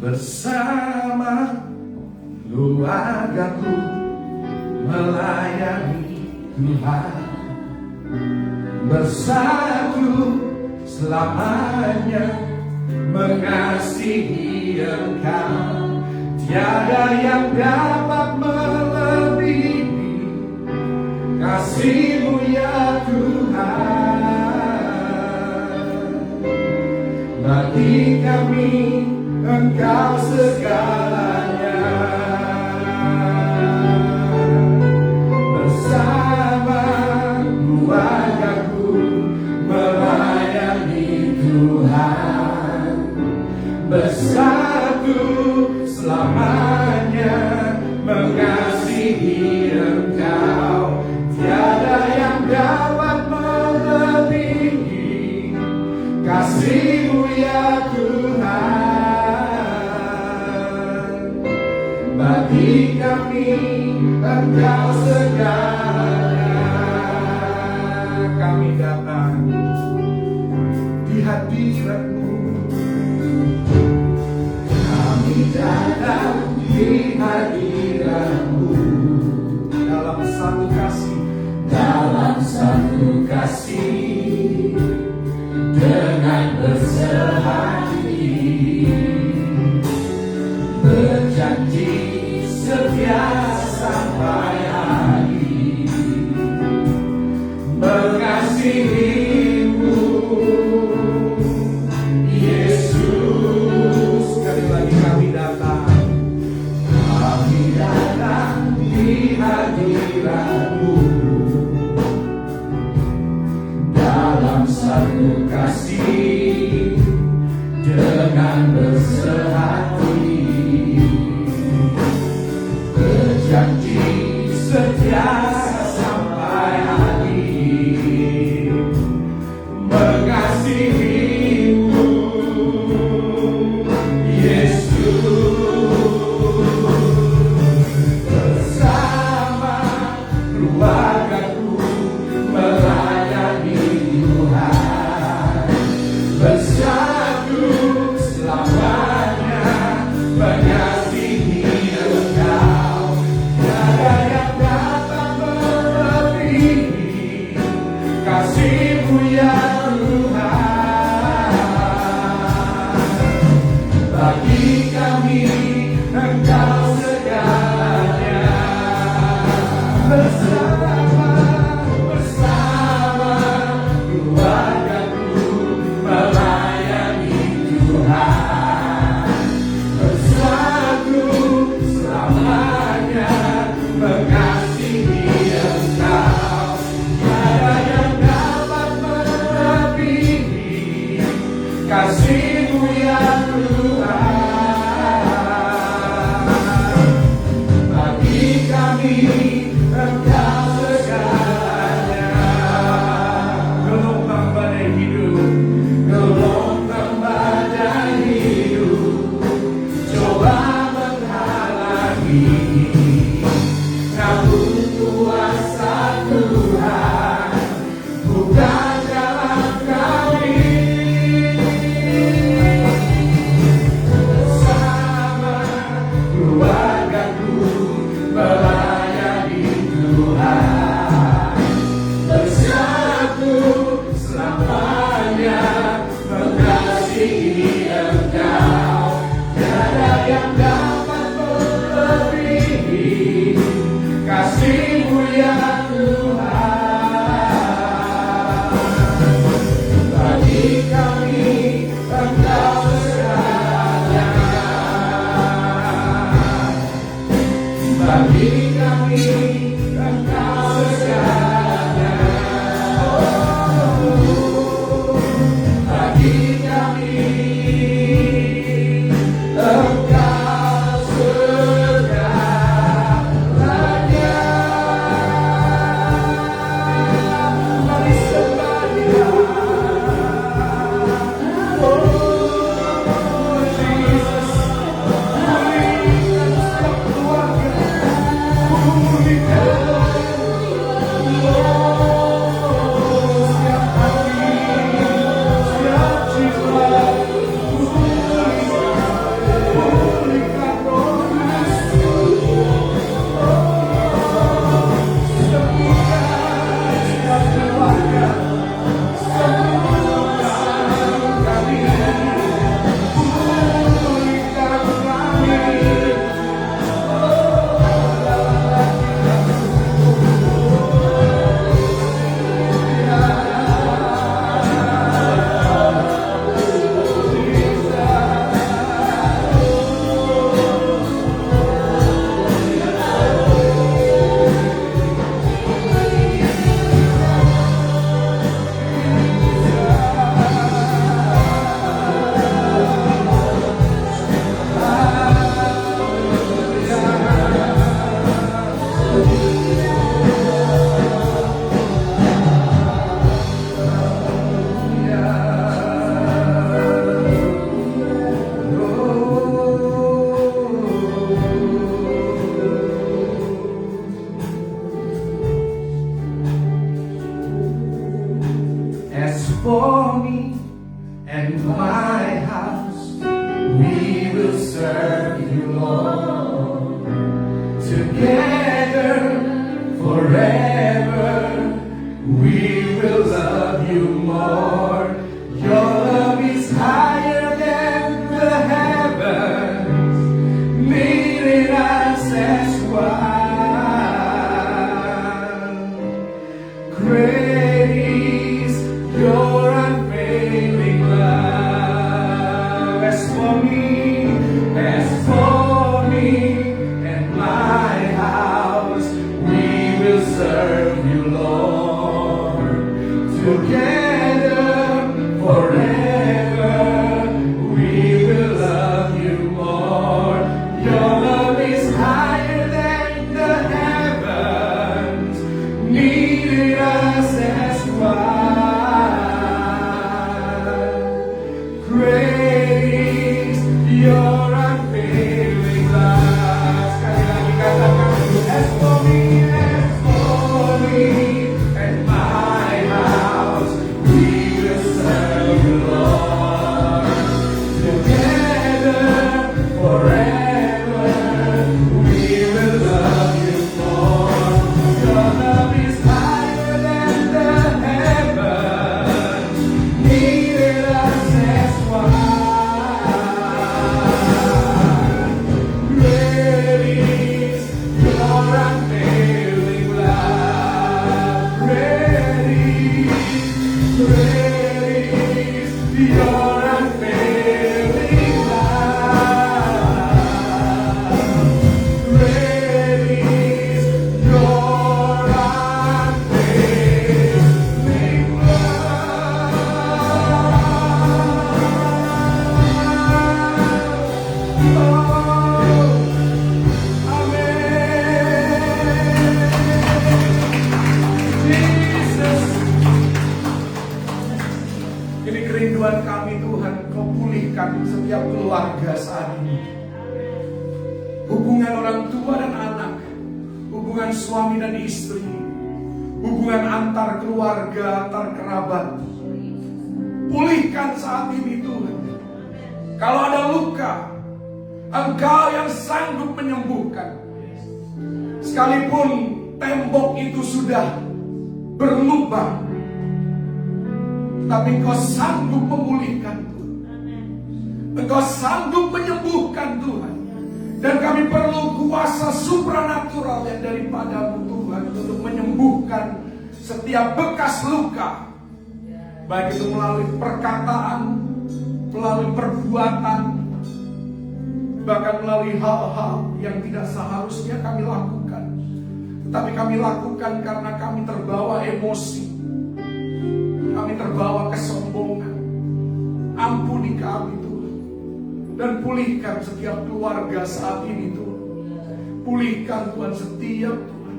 Bersama keluargaku melayani Tuhan, bersatu selamanya mengasihi Engkau. Tiada yang dapat melebihi kasih-Mu ya Tuhan. Bagi kami Engkau segalanya. Bersama keluargaku melayani Tuhan, bersatu selamanya mengasihi Engkau. Tiada yang dapat melebihi kasih-Mu ya Tuhan. Bagi kami Engkau segalanya. Kami datang di hadirat-Mu. Kami datang di hadirat-Mu. Dalam satu kasih, dalam satu kasih, dengan bersehati, berjanji setia sampai akhir, mengasihi-Mu Yesus. Sekali lagi kami datang di hadirat-Mu. Dalam satu kasih, dengan bersehati, berjanji setia sampai akhir, mengasihi-Mu Yesus. Bersama keluargaku melayani Tuhan, bersatu selamanya mengasihi Engkau. Tiada yang dapat melebihi kasih-Mu ya Tuhan. Bagi kami Engkau segalanya. Bersama keluargaku melayani Tuhan, bersatu selamanya mengasihi Engkau. Tiada yang dapat melebihi kasih-Mu ya Tuhan. Bagi kami Engkau segalanya. Bagi kami Engkau segalanya. Mari sembah Dia. Oh Jesus, pulihkan setiap keluarga, pulihkan setiap hati, setiap jiwa, pulihkan Roh Kudus, sembuhkan setiap keluarga, sembuhkan kami, pulihkan kami. As for me and my house, we will serve you, Lord, together forever. We will love you more. Your love is higher than the heavens, leading us as one. Great is your unfailing love. As for me and my house, we will serve you, Lord, together forever. We will love you more. Your love is higher than the heavens, needing us as one. Great is your unfailing love. Sekali lagi katakan, as for me and my house, we will serve you, Lord, together forever. We will love you more. Your love is higher than the heavens, needed us as one. Great is your unfailing love. Great is your unfailing love. Great is your unfailing love. Jesus. Ini kerinduan kami Tuhan, Kau pulihkan setiap keluarga saat ini. Hubungan orang tua dan anak, hubungan suami dan istri, hubungan antar keluarga, antar kerabat. Pulihkan saat ini Tuhan. Kalau ada luka, Engkau yang sanggup menyembuhkan. Sekalipun tembok itu sudah berlubang, tapi Engkau sanggup memulihkan Tuhan. Engkau sanggup menyembuhkan Tuhan. Dan kami perlu kuasa supranatural yang daripada-Mu Tuhan untuk menyembuhkan setiap bekas luka. Baik itu melalui perkataan, melalui perbuatan, bahkan melalui hal-hal yang tidak seharusnya kami lakukan. Tetapi kami lakukan karena kami terbawa emosi, kami terbawa kesombongan. Ampuni kami Tuhan, dan pulihkan setiap keluarga saat ini Tuhan. Pulihkan Tuhan setiap Tuhan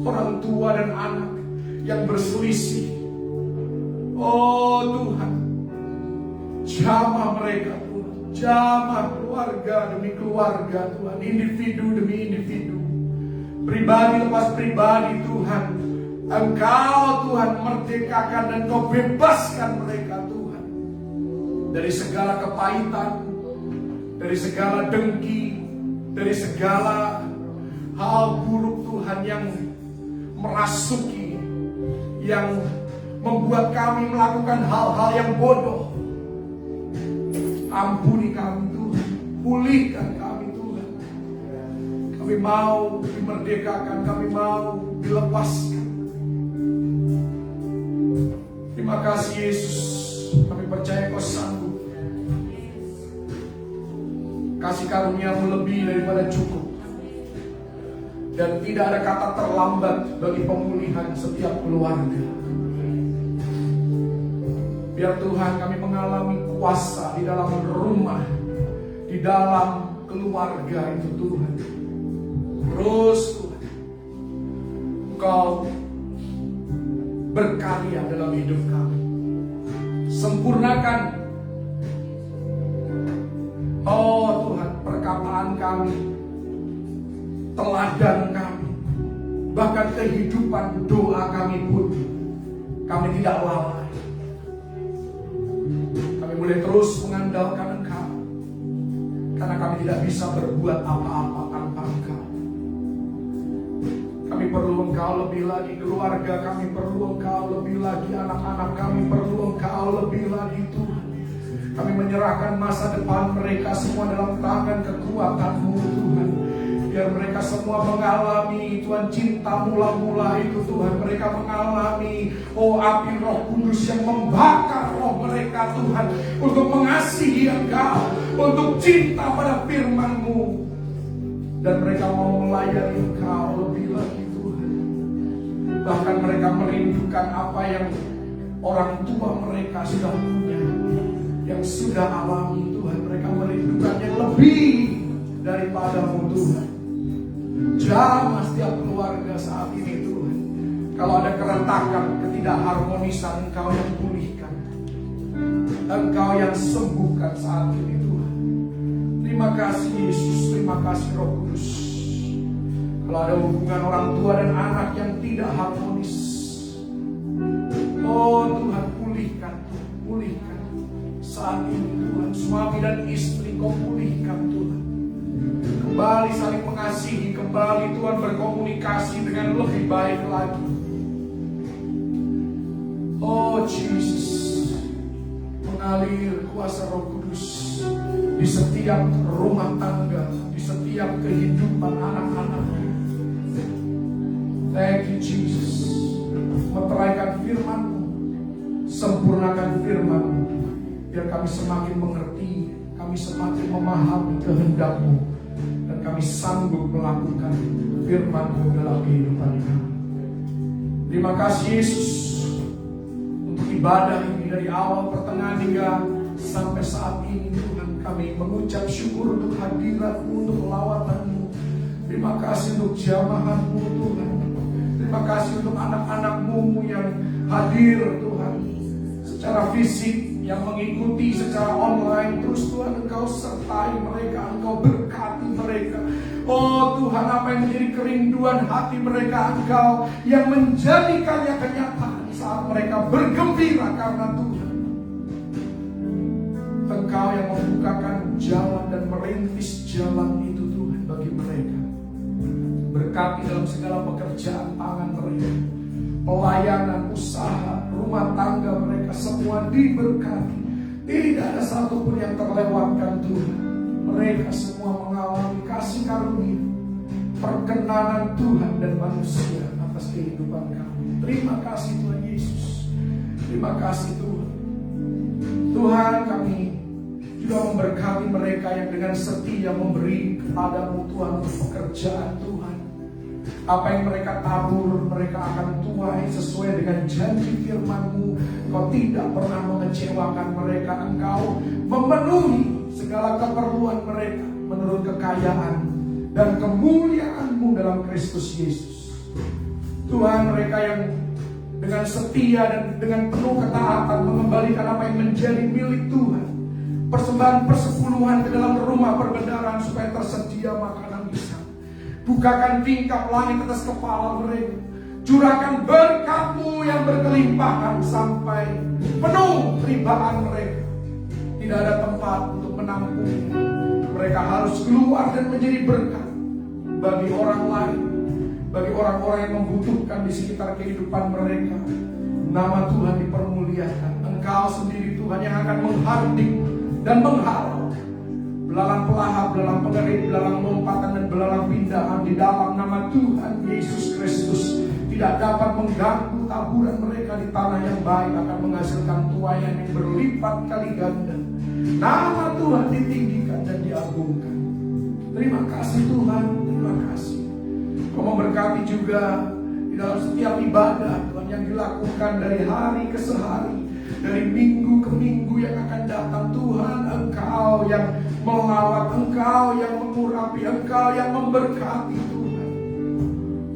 orang tua dan anak yang berselisih. Oh Tuhan, jamah mereka Tuhan, jamah keluarga demi keluarga Tuhan, individu demi individu, pribadi lepas pribadi Tuhan. Engkau Tuhan merdekakan dan Kau bebaskan mereka Tuhan dari segala kepahitan, dari segala dengki, dari segala hal buruk Tuhan yang merasuki, yang membuat kami melakukan hal-hal yang bodoh. Ampuni kami Tuhan, pulihkan kami Tuhan. Kami mau dimerdekakan, kami mau dilepaskan. Terima kasih Yesus, kami percaya Kau sanggup. Kasih karunia-Mu lebih daripada cukup. Dan tidak ada kata terlambat bagi pemulihan setiap keluarga. Biar Tuhan kami mengalami kuasa di dalam rumah, di dalam keluarga itu Tuhan. Terus Tuhan, Kau berkarya dalam hidup kami. Sempurnakan, oh Tuhan, perkataan kami, teladan kami, bahkan kehidupan doa kami pun kami tidak lalai. Kami boleh terus mengandalkan Engkau, karena kami tidak bisa berbuat apa-apa tanpa Engkau. Kami perlu Engkau lebih lagi, keluarga kami perlu Engkau lebih lagi, anak-anak kami perlu Engkau lebih lagi Tuhan. Kami menyerahkan masa depan mereka semua dalam tangan kekuatan-Mu Tuhan. Biar mereka semua mengalami Tuhan cinta mula-mula itu Tuhan. Mereka mengalami api Roh Kudus yang membakar roh mereka Tuhan, untuk mengasihi Engkau, untuk cinta pada firman-Mu. Dan mereka mau melayani Engkau lebih lagi Tuhan. Bahkan mereka merindukan apa yang orang tua mereka sudah punya, yang sudah alami Tuhan. Mereka merindukan yang lebih daripada-Mu Tuhan. Jamah setiap keluarga saat ini Tuhan. Kalau ada keretakan, ketidakharmonisan, Engkau yang pulihkan, Engkau yang sembuhkan saat ini Tuhan. Terima kasih Yesus, terima kasih Roh Kudus. Kalau ada hubungan orang tua dan anak yang tidak harmonis, oh Tuhan, pulihkan, pulihkan saat ini Tuhan. Suami dan istri Kau pulihkan Tuhan. Kembali saling mengasihi, kembali Tuhan berkomunikasi dengan lebih baik lagi. Oh Jesus, mengalir kuasa Roh Kudus di setiap rumah tangga, di setiap kehidupan anak-anaknya. Thank you Jesus. Meteraikan firman-Mu, sempurnakan firman-Mu, biar kami semakin mengerti, kami semakin memahami kehendak-Mu, dan kami sanggup melakukan firman-Mu dalam kehidupan kami. Terima kasih Yesus untuk ibadah ini dari awal, pertengahan hingga sampai saat ini Tuhan. Kami mengucap syukur untuk hadirat-Mu, untuk lawatan-Mu. Terima kasih untuk jamahan-Mu Tuhan. Terima kasih untuk anak-anak-Mu yang hadir Tuhan secara fisik, yang mengikuti secara online. Terus Tuhan, Engkau sertai mereka, Engkau berkati mereka. Oh Tuhan, apa yang menjadi kerinduan hati mereka, Engkau yang menjadikannya kenyataan saat mereka bergembira karena Tuhan. Engkau yang membukakan jalan dan merintis jalan itu Tuhan bagi mereka. Berkati dalam segala pekerjaan tangan mereka, pelayanan, usaha, rumah tangga mereka semua diberkati. Tidak ada satupun yang terlewatkan Tuhan. Mereka semua mengalami kasih karunia, perkenanan Tuhan dan manusia atas kehidupan kami. Terima kasih Tuhan Yesus. Terima kasih Tuhan. Tuhan, kami juga memberkati mereka yang dengan setia memberi kepadamu Tuhan untuk pekerjaan Tuhan. Apa yang mereka tabur, mereka akan tuai sesuai dengan janji firman-Mu. Kau tidak pernah mengecewakan mereka. Engkau memenuhi segala keperluan mereka menurut kekayaan dan kemuliaan-Mu dalam Kristus Yesus. Tuhan, mereka yang dengan setia dan dengan penuh ketaatan mengembalikan apa yang menjadi milik Tuhan, persembahan persepuluhan ke dalam rumah perbendaharaan supaya tersedia makanan di sana. Bukakan tingkap langit atas kepala mereka. Curahkan berkat-Mu yang berkelimpahan sampai penuh ribaan mereka. Tidak ada tempat untuk menampung. Mereka harus keluar dan menjadi berkat bagi orang lain, bagi orang-orang yang membutuhkan di sekitar kehidupan mereka. Nama Tuhan dipermuliakan. Engkau sendiri Tuhan yang akan menghardik dan menghalau belalang pelahap, belalang pengerit, belalang lompatan, dan belalang pindahan di dalam nama Tuhan Yesus Kristus. Tidak dapat mengganggu taburan mereka di tanah yang baik, akan menghasilkan tuaian yang berlipat kali ganda. Nama Tuhan ditinggikan dan diagungkan. Terima kasih Tuhan, terima kasih. Kau memberkati juga di dalam setiap ibadah Tuhan yang dilakukan dari hari ke sehari, dari minggu ke minggu yang akan datang. Tuhan, Engkau yang melawat, Engkau yang mengurapi, Engkau yang memberkati Tuhan.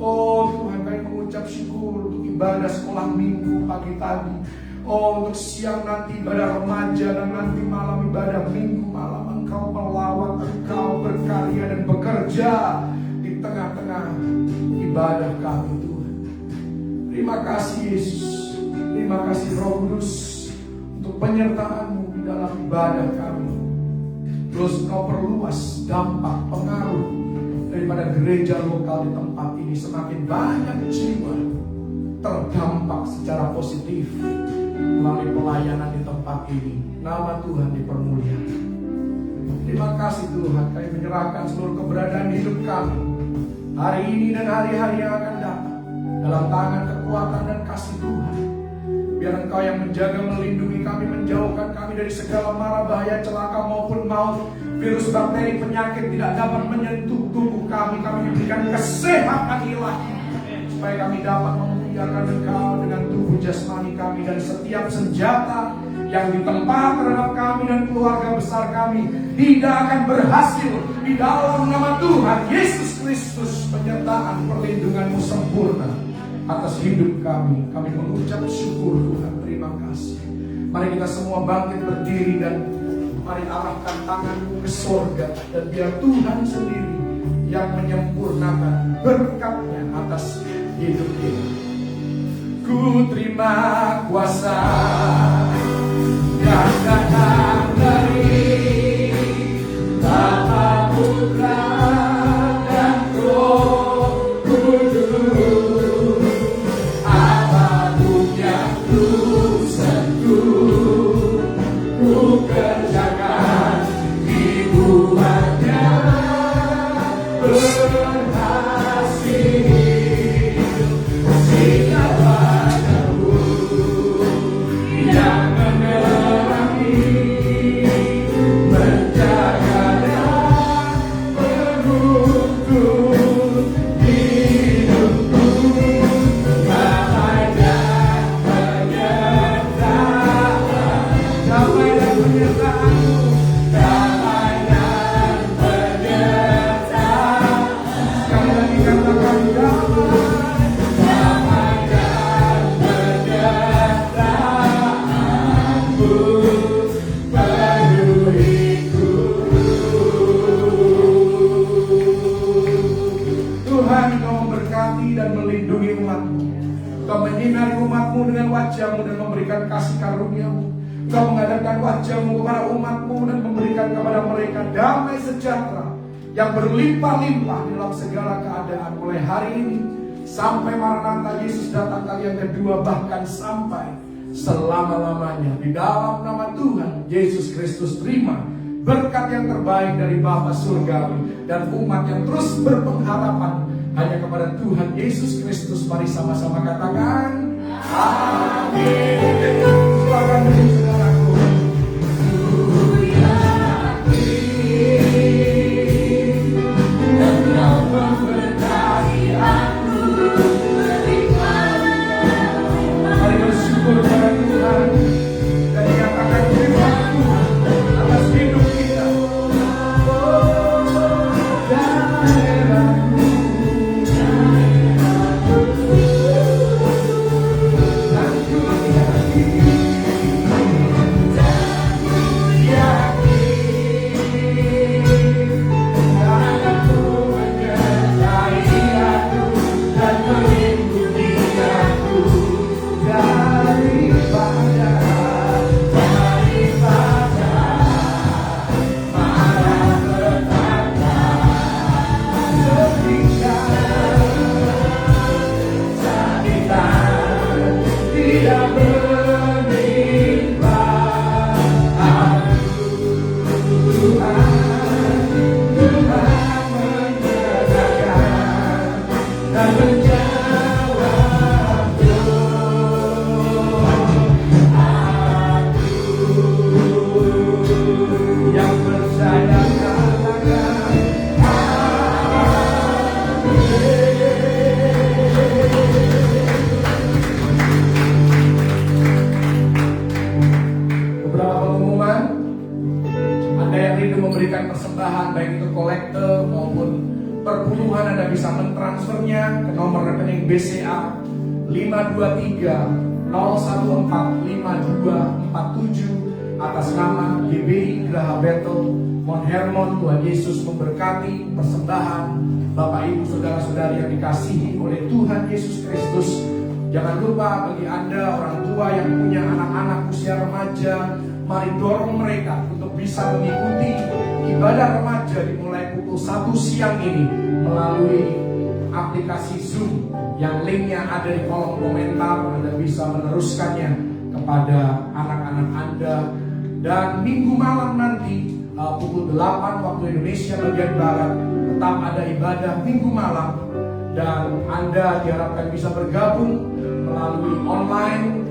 Oh Tuhan, kami mengucap syukur untuk ibadah sekolah minggu pagi tadi. Oh, untuk siang nanti ibadah remaja, dan nanti malam ibadah minggu malam. Engkau melawat, Engkau berkarya dan bekerja di tengah-tengah ibadah kami Tuhan. Terima kasih Yesus. Terima kasih Roh Kudus untuk penyertaan-Mu di dalam ibadah kami. Terus Engkau perluas dampak pengaruh daripada gereja lokal di tempat ini. Semakin banyak jiwa terdampak secara positif melalui pelayanan di tempat ini. Nama Tuhan dipermuliakan. Terima kasih Tuhan, kami menyerahkan seluruh keberadaan hidup kami hari ini dan hari-hari yang akan datang dalam tangan kekuatan dan kasih Tuhan. Biar Engkau yang menjaga, melindungi kami, menjauhkan kami dari segala mara bahaya, celaka maupun maut. Virus, bakteri, penyakit tidak dapat menyentuh tubuh kami. Kami diberikan kesehatan ilahi supaya kami dapat memuliakan Engkau dengan tubuh jasmani kami. Dan setiap senjata yang ditempa terhadap kami dan keluarga besar kami tidak akan berhasil. Di dalam nama Tuhan Yesus Kristus, penyertaan perlindungan-Mu sempurna atas hidup kami. Kami mengucap syukur Tuhan, terima kasih. Mari kita semua bangkit berdiri dan mari arahkan tangan-Mu ke sorga. Dan biar Tuhan sendiri yang menyempurnakan berkat-Nya atas hidup kita. Ku terima kuasa yang datang dari Bapa, Putra, dan Roh Kudus. Apapun yang ku sentuh, ku kerjakan dibuatnya berhasil. Siapapun yang menerangi, menjaga dan menuntun hidupku, damai dan penyertaan, damai dan penyertaan-Mu, damai dan penyertaan. Sekali lagi katakan damai. Dan melindungi umat-Mu. Kau menyinari umat-Mu dengan wajah-Mu dan memberikan kasih karunia-Mu. Kau mengadakan wajah-Mu kepada umat-Mu dan memberikan kepada mereka damai sejahtera yang berlimpah-limpah dalam segala keadaan, mulai hari ini sampai Maranatha Yesus datang kali yang kedua, bahkan sampai selama-lamanya. Di dalam nama Tuhan Yesus Kristus, terima berkat yang terbaik dari Bapa Surgawi dan umat yang terus berpengharapan hanya kepada Tuhan Yesus Kristus. Mari sama-sama katakan amin. Silakan duduk saudaraku. memberikan persembahan, baik itu kolektor maupun perpuluhan, Anda bisa mentransfernya ke nomor rekening BCA 523 014 5247 atas nama GBI Geraha Betel Mount Hermon. Tuhan Yesus memberkati persembahan Bapak Ibu Saudara-saudari yang dikasihi oleh Tuhan Yesus Kristus. Jangan lupa bagi Anda orang tua yang punya anak-anak usia remaja, mari dorong mereka untuk bisa mengikuti ibadah remaja dimulai pukul 1 siang ini melalui aplikasi Zoom yang linknya ada di kolom komentar. Anda bisa meneruskannya kepada anak-anak Anda. Dan minggu malam nanti pukul 8 waktu Indonesia bagian Barat tetap ada ibadah minggu malam, dan Anda diharapkan bisa bergabung melalui online.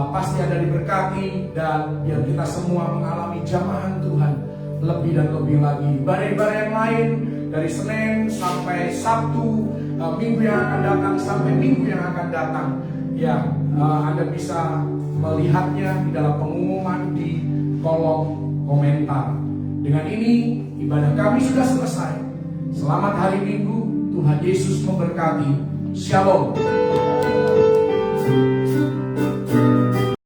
Pasti Anda diberkati, dan biar kita semua mengalami jamahan Tuhan lebih dan lebih lagi. Ibadah-ibadah yang lain dari Senin sampai Sabtu, minggu yang akan datang sampai minggu yang akan datang, ya Anda bisa melihatnya di dalam pengumuman di kolom komentar. Dengan ini ibadah kami sudah selesai. Selamat hari Minggu, Tuhan Yesus memberkati. Shalom.